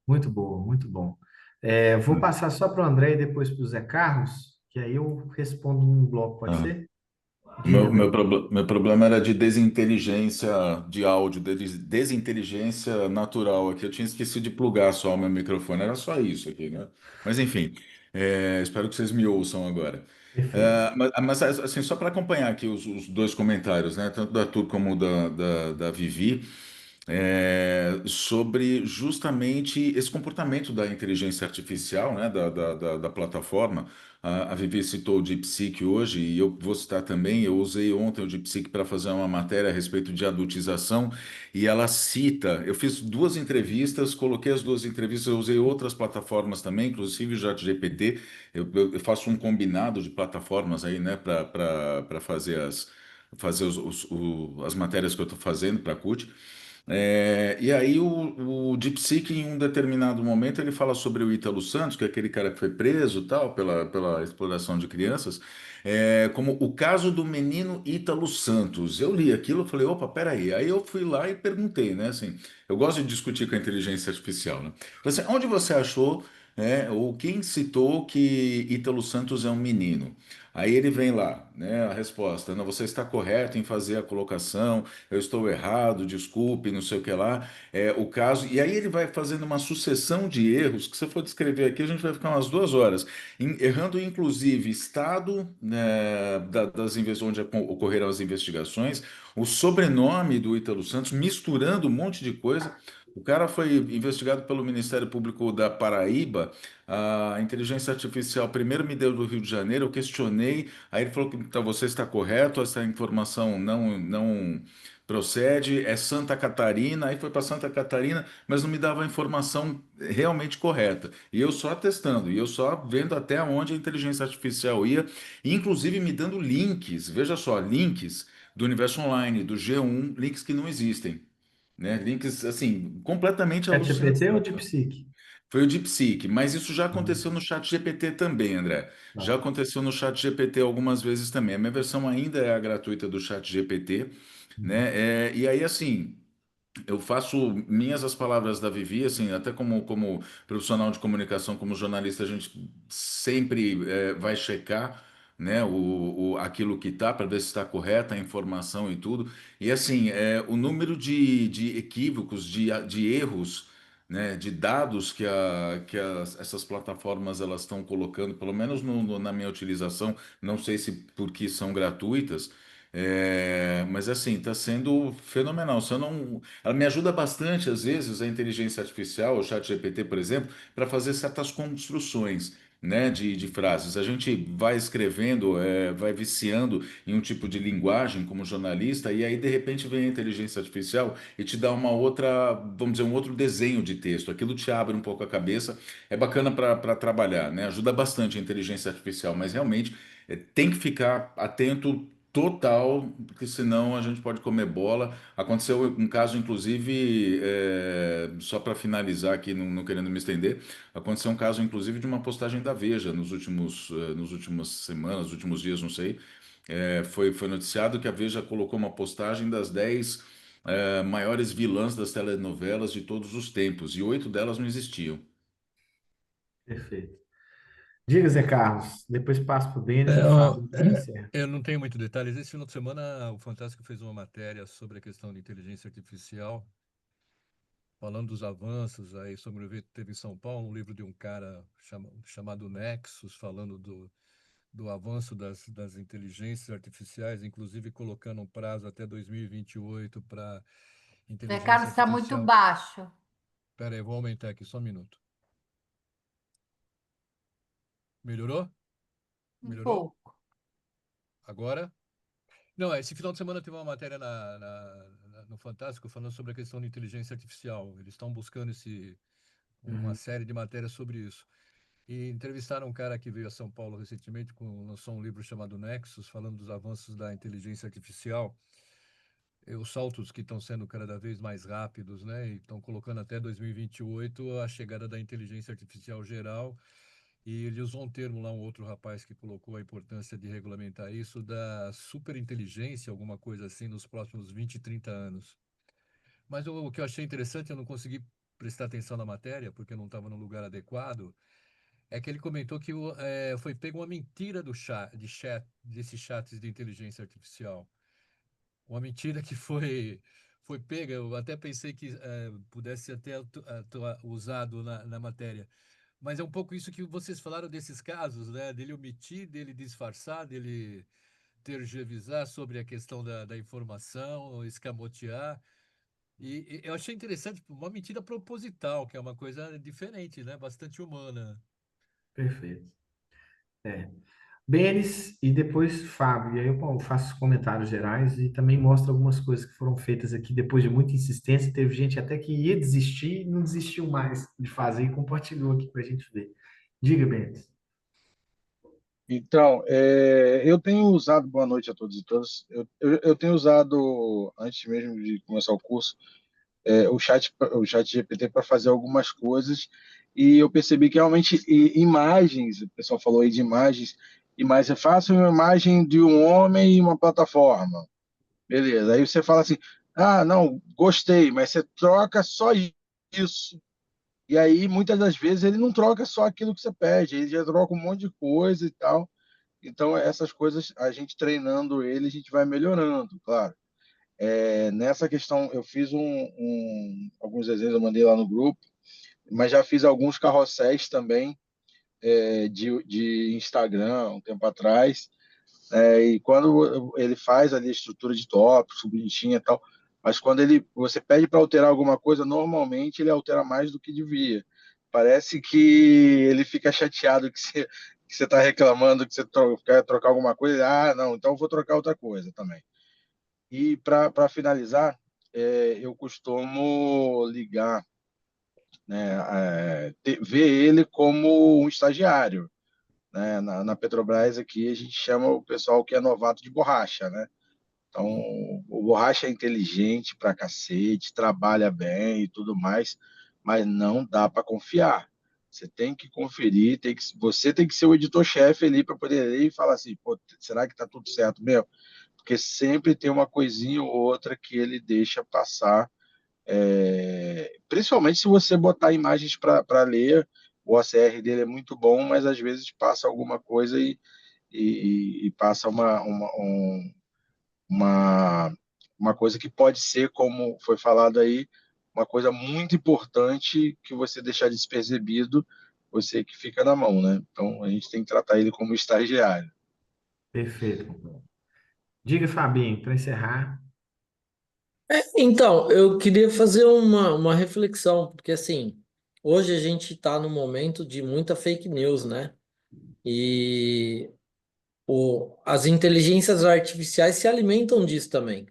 Muito bom, muito bom. Vou passar só para o André e depois para o Zé Carlos, que aí eu respondo num bloco, pode Ah. ser? O Diga, André. meu problema era de desinteligência de áudio, desinteligência natural aqui. Eu tinha esquecido de plugar só o meu microfone, era só isso aqui, né? Mas enfim, espero que vocês me ouçam agora. Perfeito. Mas, assim, só para acompanhar aqui os dois comentários, né? Tanto da Tu como da Vivi, sobre justamente esse comportamento da inteligência artificial, né? Da plataforma. A Vivi citou o DeepSeek hoje, e eu vou citar também. Eu usei ontem o DeepSeek para fazer uma matéria a respeito de adultização, e ela cita. Eu fiz duas entrevistas, coloquei as duas entrevistas, eu usei outras plataformas também, inclusive o ChatGPT. Eu faço um combinado de plataformas aí, né, para fazer as matérias que eu estou fazendo para a CUT. E aí o DeepSeek, em um determinado momento, ele fala sobre o Ítalo Santos, que é aquele cara que foi preso, tal, pela exploração de crianças, como o caso do menino Ítalo Santos. Eu li aquilo, eu falei, opa, peraí. Aí eu fui lá e perguntei, né, assim, eu gosto de discutir com a inteligência artificial, né? Falei assim, onde você achou, ou quem citou que Ítalo Santos é um menino? Aí ele vem lá, né, a resposta, não, você está correto em fazer a colocação, eu estou errado, desculpe, não sei o que lá, o caso. E aí ele vai fazendo uma sucessão de erros que, se eu for descrever aqui, a gente vai ficar umas 2 horas, errando inclusive estado, né, onde ocorreram as investigações, o sobrenome do Ítalo Santos, misturando um monte de coisa. O cara foi investigado pelo Ministério Público da Paraíba. A inteligência artificial primeiro me deu do Rio de Janeiro, eu questionei, aí ele falou que então, você está correto, essa informação não procede, é Santa Catarina, aí foi para Santa Catarina, mas não me dava a informação realmente correta. E eu só testando, e eu só vendo até onde a inteligência artificial ia, e inclusive me dando links, veja só, links do Universo Online, do G1, links que não existem, né? Links, assim, completamente ChatGPT ou alucinação. DeepSeek? Foi o DeepSeek, mas isso já Uhum. aconteceu no ChatGPT também, André. Já Tá. aconteceu no ChatGPT algumas vezes também. A minha versão ainda é a gratuita do ChatGPT, Uhum. né? E aí, assim, eu faço minhas as palavras da Vivi, assim, até como profissional de comunicação, como jornalista, a gente sempre vai checar, né, aquilo que tá, para ver se está correta a informação e tudo. E assim, o número de equívocos, de erros, né, de dados essas plataformas elas estão colocando, pelo menos na minha utilização, não sei se porque são gratuitas, Mas assim, está sendo fenomenal. Se eu não... Ela me ajuda bastante, às vezes, a inteligência artificial, o chat GPT, por exemplo, para fazer certas construções, né, de frases. A gente vai escrevendo, vai viciando em um tipo de linguagem como jornalista, e aí, de repente, vem a inteligência artificial e te dá uma outra, vamos dizer, um outro desenho de texto. Aquilo te abre um pouco a cabeça. É bacana para trabalhar, né? Ajuda bastante a inteligência artificial, mas realmente tem que ficar atento total, porque senão a gente pode comer bola. Aconteceu um caso, inclusive, só para finalizar aqui, não querendo me estender, aconteceu um caso, inclusive, de uma postagem da Veja nos últimas semanas, nos últimos dias, não sei. Foi noticiado que a Veja colocou uma postagem das 10 maiores vilãs das telenovelas de todos os tempos, e 8 delas não existiam. Perfeito. Diga, Zé Carlos, depois passo para o Denis e É, o ó, Fábio encerra. eu não tenho muito detalhes. Esse final de semana, o Fantástico fez uma matéria sobre a questão de inteligência artificial, falando dos avanços aí sobre o evento que teve em São Paulo, um livro de um cara chamado Nexus, falando do avanço das inteligências artificiais, inclusive colocando um prazo até 2028 para Zé Carlos inteligência está muito artificial. baixo. Espera aí, vou aumentar aqui só um minuto. Melhorou? Um Melhorou? pouco. Agora? Não, esse final de semana teve uma matéria no Fantástico falando sobre a questão de inteligência artificial. Eles estão buscando uma Uhum. série de matérias sobre isso. E entrevistaram um cara que veio a São Paulo recentemente, lançou um livro chamado Nexus, falando dos avanços da inteligência artificial, e os saltos que estão sendo cada vez mais rápidos, né? E estão colocando até 2028 a chegada da inteligência artificial geral. E ele usou um termo lá, um outro rapaz que colocou a importância de regulamentar isso, da superinteligência, alguma coisa assim, nos próximos 20, 30 anos. Mas o que eu achei interessante, eu não consegui prestar atenção na matéria, porque eu não estava no lugar adequado, é que ele comentou que foi pego uma mentira desses chats de inteligência artificial. Uma mentira que foi pega, eu até pensei que pudesse ser até usado na matéria. Mas é um pouco isso que vocês falaram desses casos, né? Dele omitir, dele disfarçar, dele tergiversar sobre a questão da informação, escamotear. E eu achei interessante, uma mentira proposital, que é uma coisa diferente, né? Bastante humana. Perfeito. Denis e depois Fábio. E aí eu faço os comentários gerais e também mostro algumas coisas que foram feitas aqui depois de muita insistência. Teve gente até que ia desistir e não desistiu mais de fazer e compartilhou aqui para a gente ver. Diga, Denis. Então, eu tenho usado, boa noite a todos e todas, eu tenho usado, antes mesmo de começar o curso, o chat GPT para fazer algumas coisas, e eu percebi que realmente imagens, o pessoal falou aí de imagens é fácil, uma imagem de um homem e uma plataforma. Beleza. Aí você fala assim: ah, não, gostei, mas você troca só isso. E aí, muitas das vezes, ele não troca só aquilo que você pede, ele já troca um monte de coisa e tal. Então, essas coisas, a gente treinando ele, a gente vai melhorando, claro. Nessa questão, eu fiz alguns desenhos, eu mandei lá no grupo, mas já fiz alguns carrosséis também, de Instagram, um tempo atrás. E quando ele faz ali a estrutura de tópicos, bonitinha e tal, mas quando você pede para alterar alguma coisa, normalmente ele altera mais do que devia. Parece que ele fica chateado que você está reclamando, que você quer trocar alguma coisa. Não, então eu vou trocar outra coisa também. E para finalizar, eu costumo ligar, né, ver ele como um estagiário, né? Na Petrobras aqui a gente chama o pessoal que é novato de borracha, né? Então, o borracha é inteligente pra cacete, trabalha bem e tudo mais, mas não dá para confiar. Você tem que conferir, você tem que ser o editor-chefe ali para poder ler e falar assim: pô, será que tá tudo certo mesmo? Porque sempre tem uma coisinha ou outra que ele deixa passar, principalmente se você botar imagens para ler. O OCR dele é muito bom, mas às vezes passa alguma coisa e passa uma, uma coisa que pode ser, como foi falado aí, uma coisa muito importante que você deixar despercebido, você que fica na mão, né? Então a gente tem que tratar ele como estagiário. Perfeito, companheiro. Diga, Fabinho, para encerrar. Então, eu queria fazer uma reflexão, porque assim, hoje a gente está num momento de muita fake news, né? E as inteligências artificiais se alimentam disso também.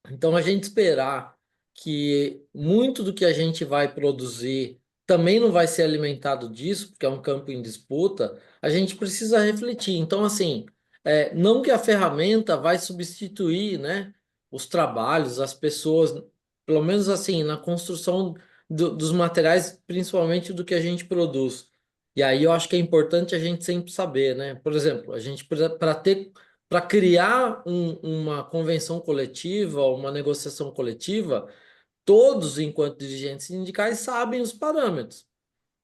Então, a gente esperar que muito do que a gente vai produzir também não vai ser alimentado disso, porque é um campo em disputa, a gente precisa refletir. Então, assim, não que a ferramenta vai substituir, né, os trabalhos, as pessoas, pelo menos assim, na construção dos materiais, principalmente do que a gente produz. E aí eu acho que é importante a gente sempre saber, né? Por exemplo, a gente para criar uma convenção coletiva, uma negociação coletiva, todos, enquanto dirigentes sindicais, sabem os parâmetros.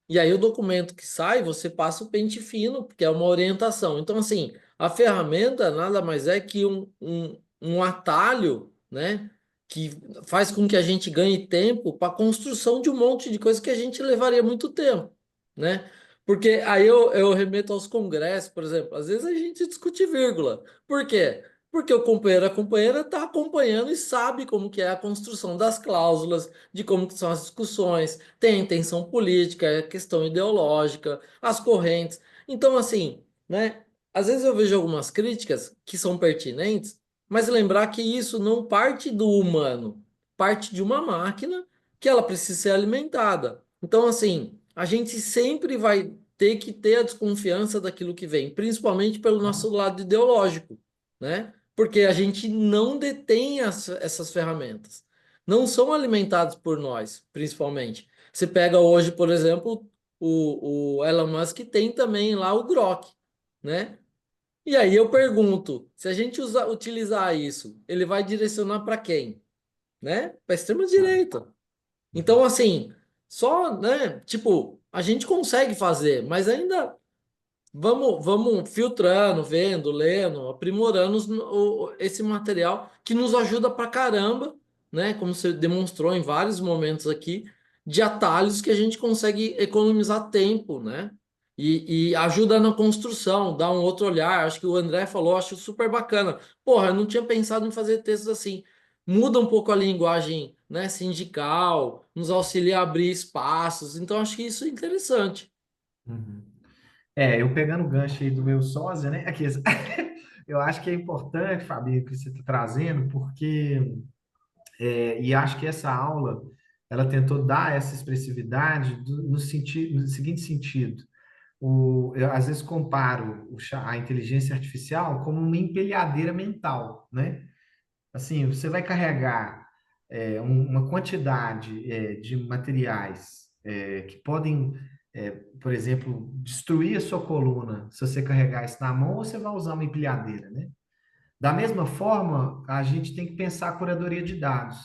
E aí o documento que sai, você passa o pente fino, porque é uma orientação. Então, assim, a ferramenta nada mais é que um atalho, né? Que faz com que a gente ganhe tempo para a construção de um monte de coisa que a gente levaria muito tempo, né? Porque aí eu remeto aos congressos, por exemplo. Às vezes a gente discute vírgula. Por quê? Porque o companheiro, a companheira está acompanhando e sabe como que é a construção das cláusulas, de como que são as discussões, tem a intenção política, a questão ideológica, as correntes. Então, assim, né? Às vezes eu vejo algumas críticas que são pertinentes, mas lembrar que isso não parte do humano, parte de uma máquina que ela precisa ser alimentada. Então, assim, a gente sempre vai ter que ter a desconfiança daquilo que vem, principalmente pelo nosso lado ideológico, né? Porque a gente não detém essas ferramentas. Não são alimentados por nós, principalmente. Você pega hoje, por exemplo, o Elon Musk tem também lá o Grok, né? E aí eu pergunto, se a gente utilizar isso, ele vai direcionar para quem? Né? Para a extrema-direita. Então, assim, só, né? Tipo, a gente consegue fazer, mas ainda vamos filtrando, vendo, lendo, aprimorando esse material que nos ajuda pra caramba, né? Como você demonstrou em vários momentos aqui, de atalhos que a gente consegue economizar tempo, né? E ajuda na construção, dá um outro olhar. Acho que o André falou, acho super bacana. Porra, eu não tinha pensado em fazer textos assim. Muda um pouco a linguagem, né, sindical, nos auxilia a abrir espaços. Então, acho que isso é interessante. Uhum. Eu pegando o gancho aí do meu sósia, né? Aqui, eu acho que é importante, Fabinho, que você está trazendo, porque e acho que essa aula ela tentou dar essa expressividade no sentido, no seguinte sentido. Eu às vezes comparo a inteligência artificial como uma empilhadeira mental, né? Assim, você vai carregar uma quantidade de materiais que podem, por exemplo, destruir a sua coluna se você carregar isso na mão, ou você vai usar uma empilhadeira, né? Da mesma forma, a gente tem que pensar a curadoria de dados.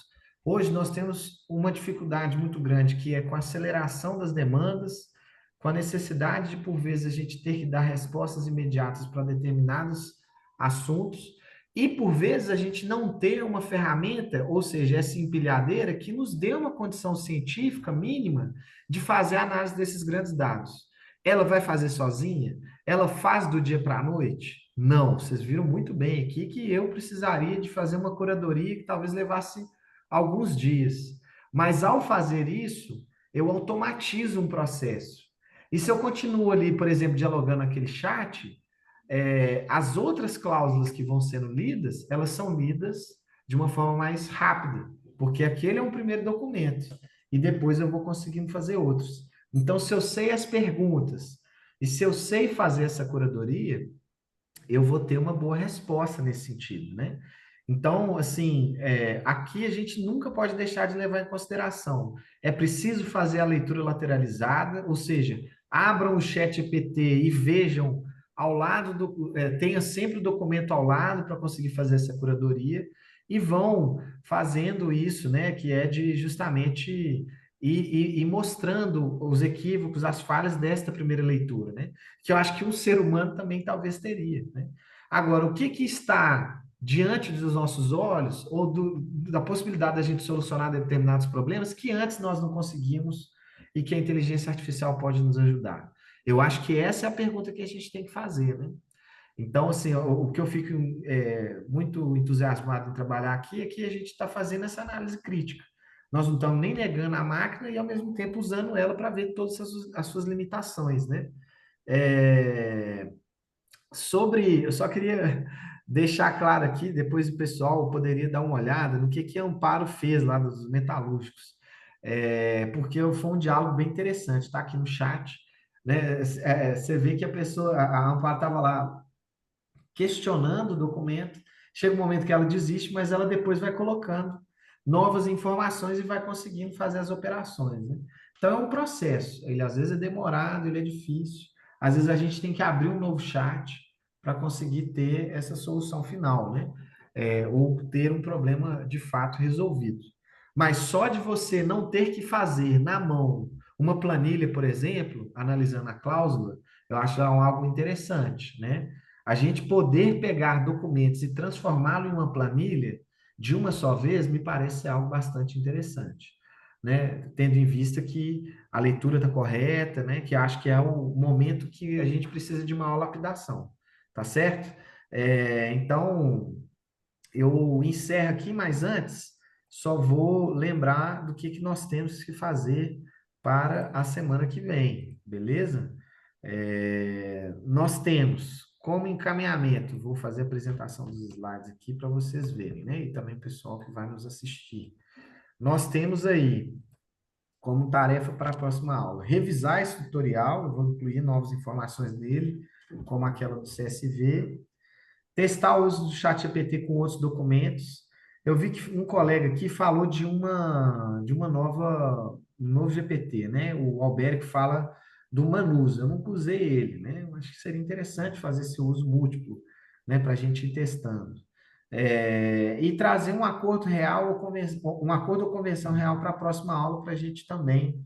Hoje nós temos uma dificuldade muito grande, que é com a aceleração das demandas, com a necessidade de, por vezes, a gente ter que dar respostas imediatas para determinados assuntos, e, por vezes, a gente não ter uma ferramenta, ou seja, essa empilhadeira, que nos dê uma condição científica mínima de fazer a análise desses grandes dados. Ela vai fazer sozinha? Ela faz do dia para a noite? Não, vocês viram muito bem aqui que eu precisaria de fazer uma curadoria que talvez levasse alguns dias. Mas ao fazer isso, eu automatizo um processo. E se eu continuo ali, por exemplo, dialogando naquele chat, as outras cláusulas que vão sendo lidas, elas são lidas de uma forma mais rápida, porque aquele é um primeiro documento, e depois eu vou conseguindo fazer outros. Então, se eu sei as perguntas, e se eu sei fazer essa curadoria, eu vou ter uma boa resposta nesse sentido, né? Então, assim, aqui a gente nunca pode deixar de levar em consideração. É preciso fazer a leitura lateralizada, ou seja, abram o chat GPT e vejam ao lado tenha sempre o documento ao lado para conseguir fazer essa curadoria e vão fazendo isso, né? Que é de justamente ir mostrando os equívocos, as falhas desta primeira leitura, né? Que eu acho que um ser humano também talvez teria, né? Agora, o que está diante dos nossos olhos, ou da possibilidade da gente solucionar determinados problemas que antes nós não conseguimos e que a inteligência artificial pode nos ajudar? Eu acho que essa é a pergunta que a gente tem que fazer, né? Então, assim, o que eu fico muito entusiasmado em trabalhar aqui é que a gente está fazendo essa análise crítica. Nós não estamos nem negando a máquina e, ao mesmo tempo, usando ela para ver todas as suas limitações, né? É, eu só queria deixar claro aqui, depois o pessoal poderia dar uma olhada no que a Amparo fez lá dos metalúrgicos, porque foi um diálogo bem interessante, tá aqui no chat, né? Você vê que a Amparo estava lá questionando o documento. Chega um momento que ela desiste, mas ela depois vai colocando novas informações e vai conseguindo fazer as operações, né? Então é um processo. Ele às vezes é demorado, ele é difícil. Às vezes a gente tem que abrir um novo chat para conseguir ter essa solução final, né? Ou ter um problema de fato resolvido. Mas só de você não ter que fazer na mão uma planilha, por exemplo, analisando a cláusula, eu acho algo interessante, né? A gente poder pegar documentos e transformá-lo em uma planilha de uma só vez me parece ser algo bastante interessante, né? Tendo em vista que a leitura está correta, né? Que acho que é o momento que a gente precisa de maior lapidação, tá certo? Então, eu encerro aqui, mas antes, só vou lembrar do que nós temos que fazer para a semana que vem, beleza? Nós temos como encaminhamento, vou fazer a apresentação dos slides aqui para vocês verem, né? E também o pessoal que vai nos assistir. Nós temos aí, como tarefa para a próxima aula, revisar esse tutorial, eu vou incluir novas informações nele, como aquela do CSV, testar o uso do ChatGPT com outros documentos. Eu vi que um colega aqui falou de uma um novo GPT, né? O Alberic fala do Manus. Eu nunca usei ele, né? Eu acho que seria interessante fazer esse uso múltiplo, né? Para a gente ir testando. E trazer um acordo real um acordo ou convenção real para a próxima aula para a gente também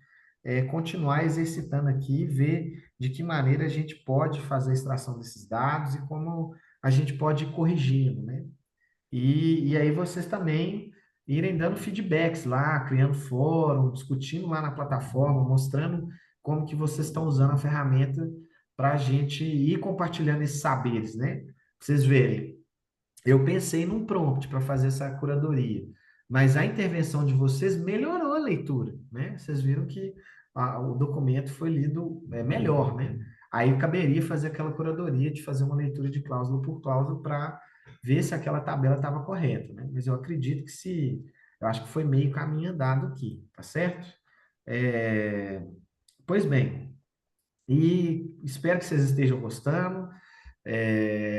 continuar exercitando aqui e ver de que maneira a gente pode fazer a extração desses dados e como a gente pode ir corrigindo, né? E aí vocês também irem dando feedbacks lá, criando fórum, discutindo lá na plataforma, mostrando como que vocês estão usando a ferramenta para a gente ir compartilhando esses saberes, né? Pra vocês verem. Eu pensei num prompt para fazer essa curadoria, mas a intervenção de vocês melhorou a leitura, né? Vocês viram que o documento foi lido melhor, né? Aí caberia fazer aquela curadoria de fazer uma leitura de cláusula por cláusula para ver se aquela tabela estava correta, né? Mas eu acredito que eu acho que foi meio caminho andado aqui, tá certo? É, Pois bem, e espero que vocês estejam gostando.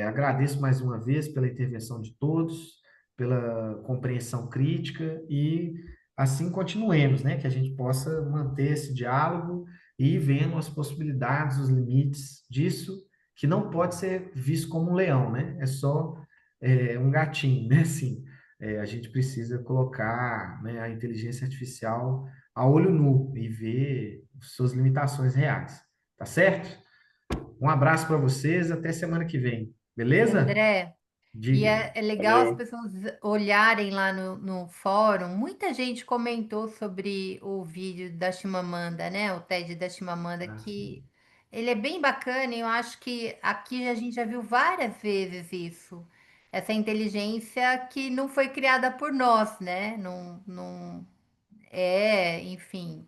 Agradeço mais uma vez pela intervenção de todos, pela compreensão crítica e assim continuemos, né? Que a gente possa manter esse diálogo e ir vendo as possibilidades, os limites disso, que não pode ser visto como um leão, né? É só um gatinho, né? Assim, a gente precisa colocar, né, a inteligência artificial a olho nu e ver suas limitações reais, tá certo? Um abraço para vocês, até semana que vem. Beleza? André, e Diga. é legal as Valeu. pessoas olharem lá no fórum. Muita gente comentou sobre o vídeo da Chimamanda, né? O TED da Chimamanda, que ele é bem bacana e eu acho que aqui a gente já viu várias vezes isso. Essa inteligência que não foi criada por nós, né? Não enfim,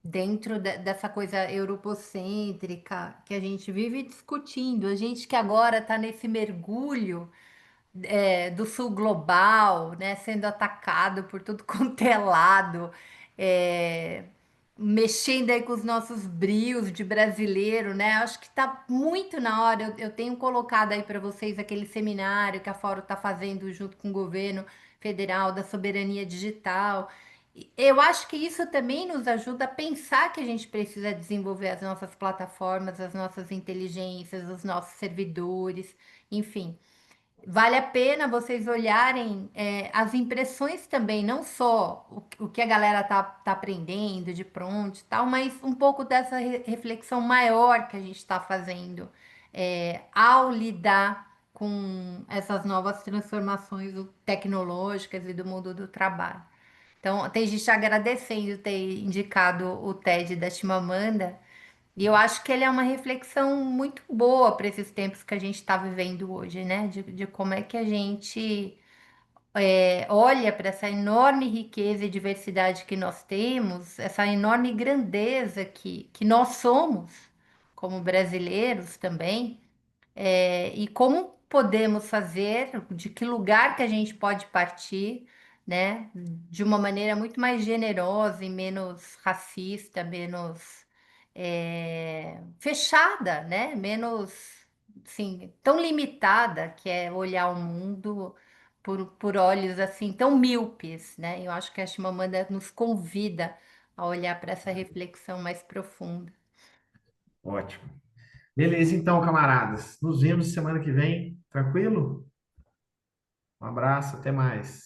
dentro dessa coisa europocêntrica que a gente vive discutindo. A gente que agora está nesse mergulho do sul global, né, sendo atacado por tudo quanto é lado, é, mexendo aí com os nossos brios de brasileiro, né? Acho que está muito na hora. Eu tenho colocado aí para vocês aquele seminário que a Fórum está fazendo junto com o governo federal da soberania digital. Eu acho que isso também nos ajuda a pensar que a gente precisa desenvolver as nossas plataformas, as nossas inteligências, os nossos servidores, enfim. Vale a pena vocês olharem as impressões também, não só o que a galera tá aprendendo de pronto e tal, mas um pouco dessa reflexão maior que a gente está fazendo ao lidar com essas novas transformações tecnológicas e do mundo do trabalho. Então, tem gente agradecendo ter indicado o TED da Chimamanda, E eu acho que ele é uma reflexão muito boa para esses tempos que a gente está vivendo hoje, né? De como é que a gente olha para essa enorme riqueza e diversidade que nós temos, essa enorme grandeza que nós somos, como brasileiros também, e como podemos fazer, de que lugar que a gente pode partir, né, de uma maneira muito mais generosa e menos racista, menos fechada, né, menos, assim, tão limitada, que é olhar o mundo por olhos assim tão míopes, né? Eu acho que a Chimamanda nos convida a olhar para essa reflexão mais profunda. Ótimo. Beleza, então, camaradas. Nos vemos semana que vem. Tranquilo? Um abraço, até mais.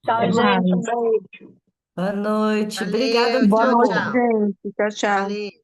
Tchau, Até gente. Um mais. beijo. Boa noite. Obrigada Valeu, Boa por tchau, noite, tudo. tchau. gente. Tchau, tchau. Valeu.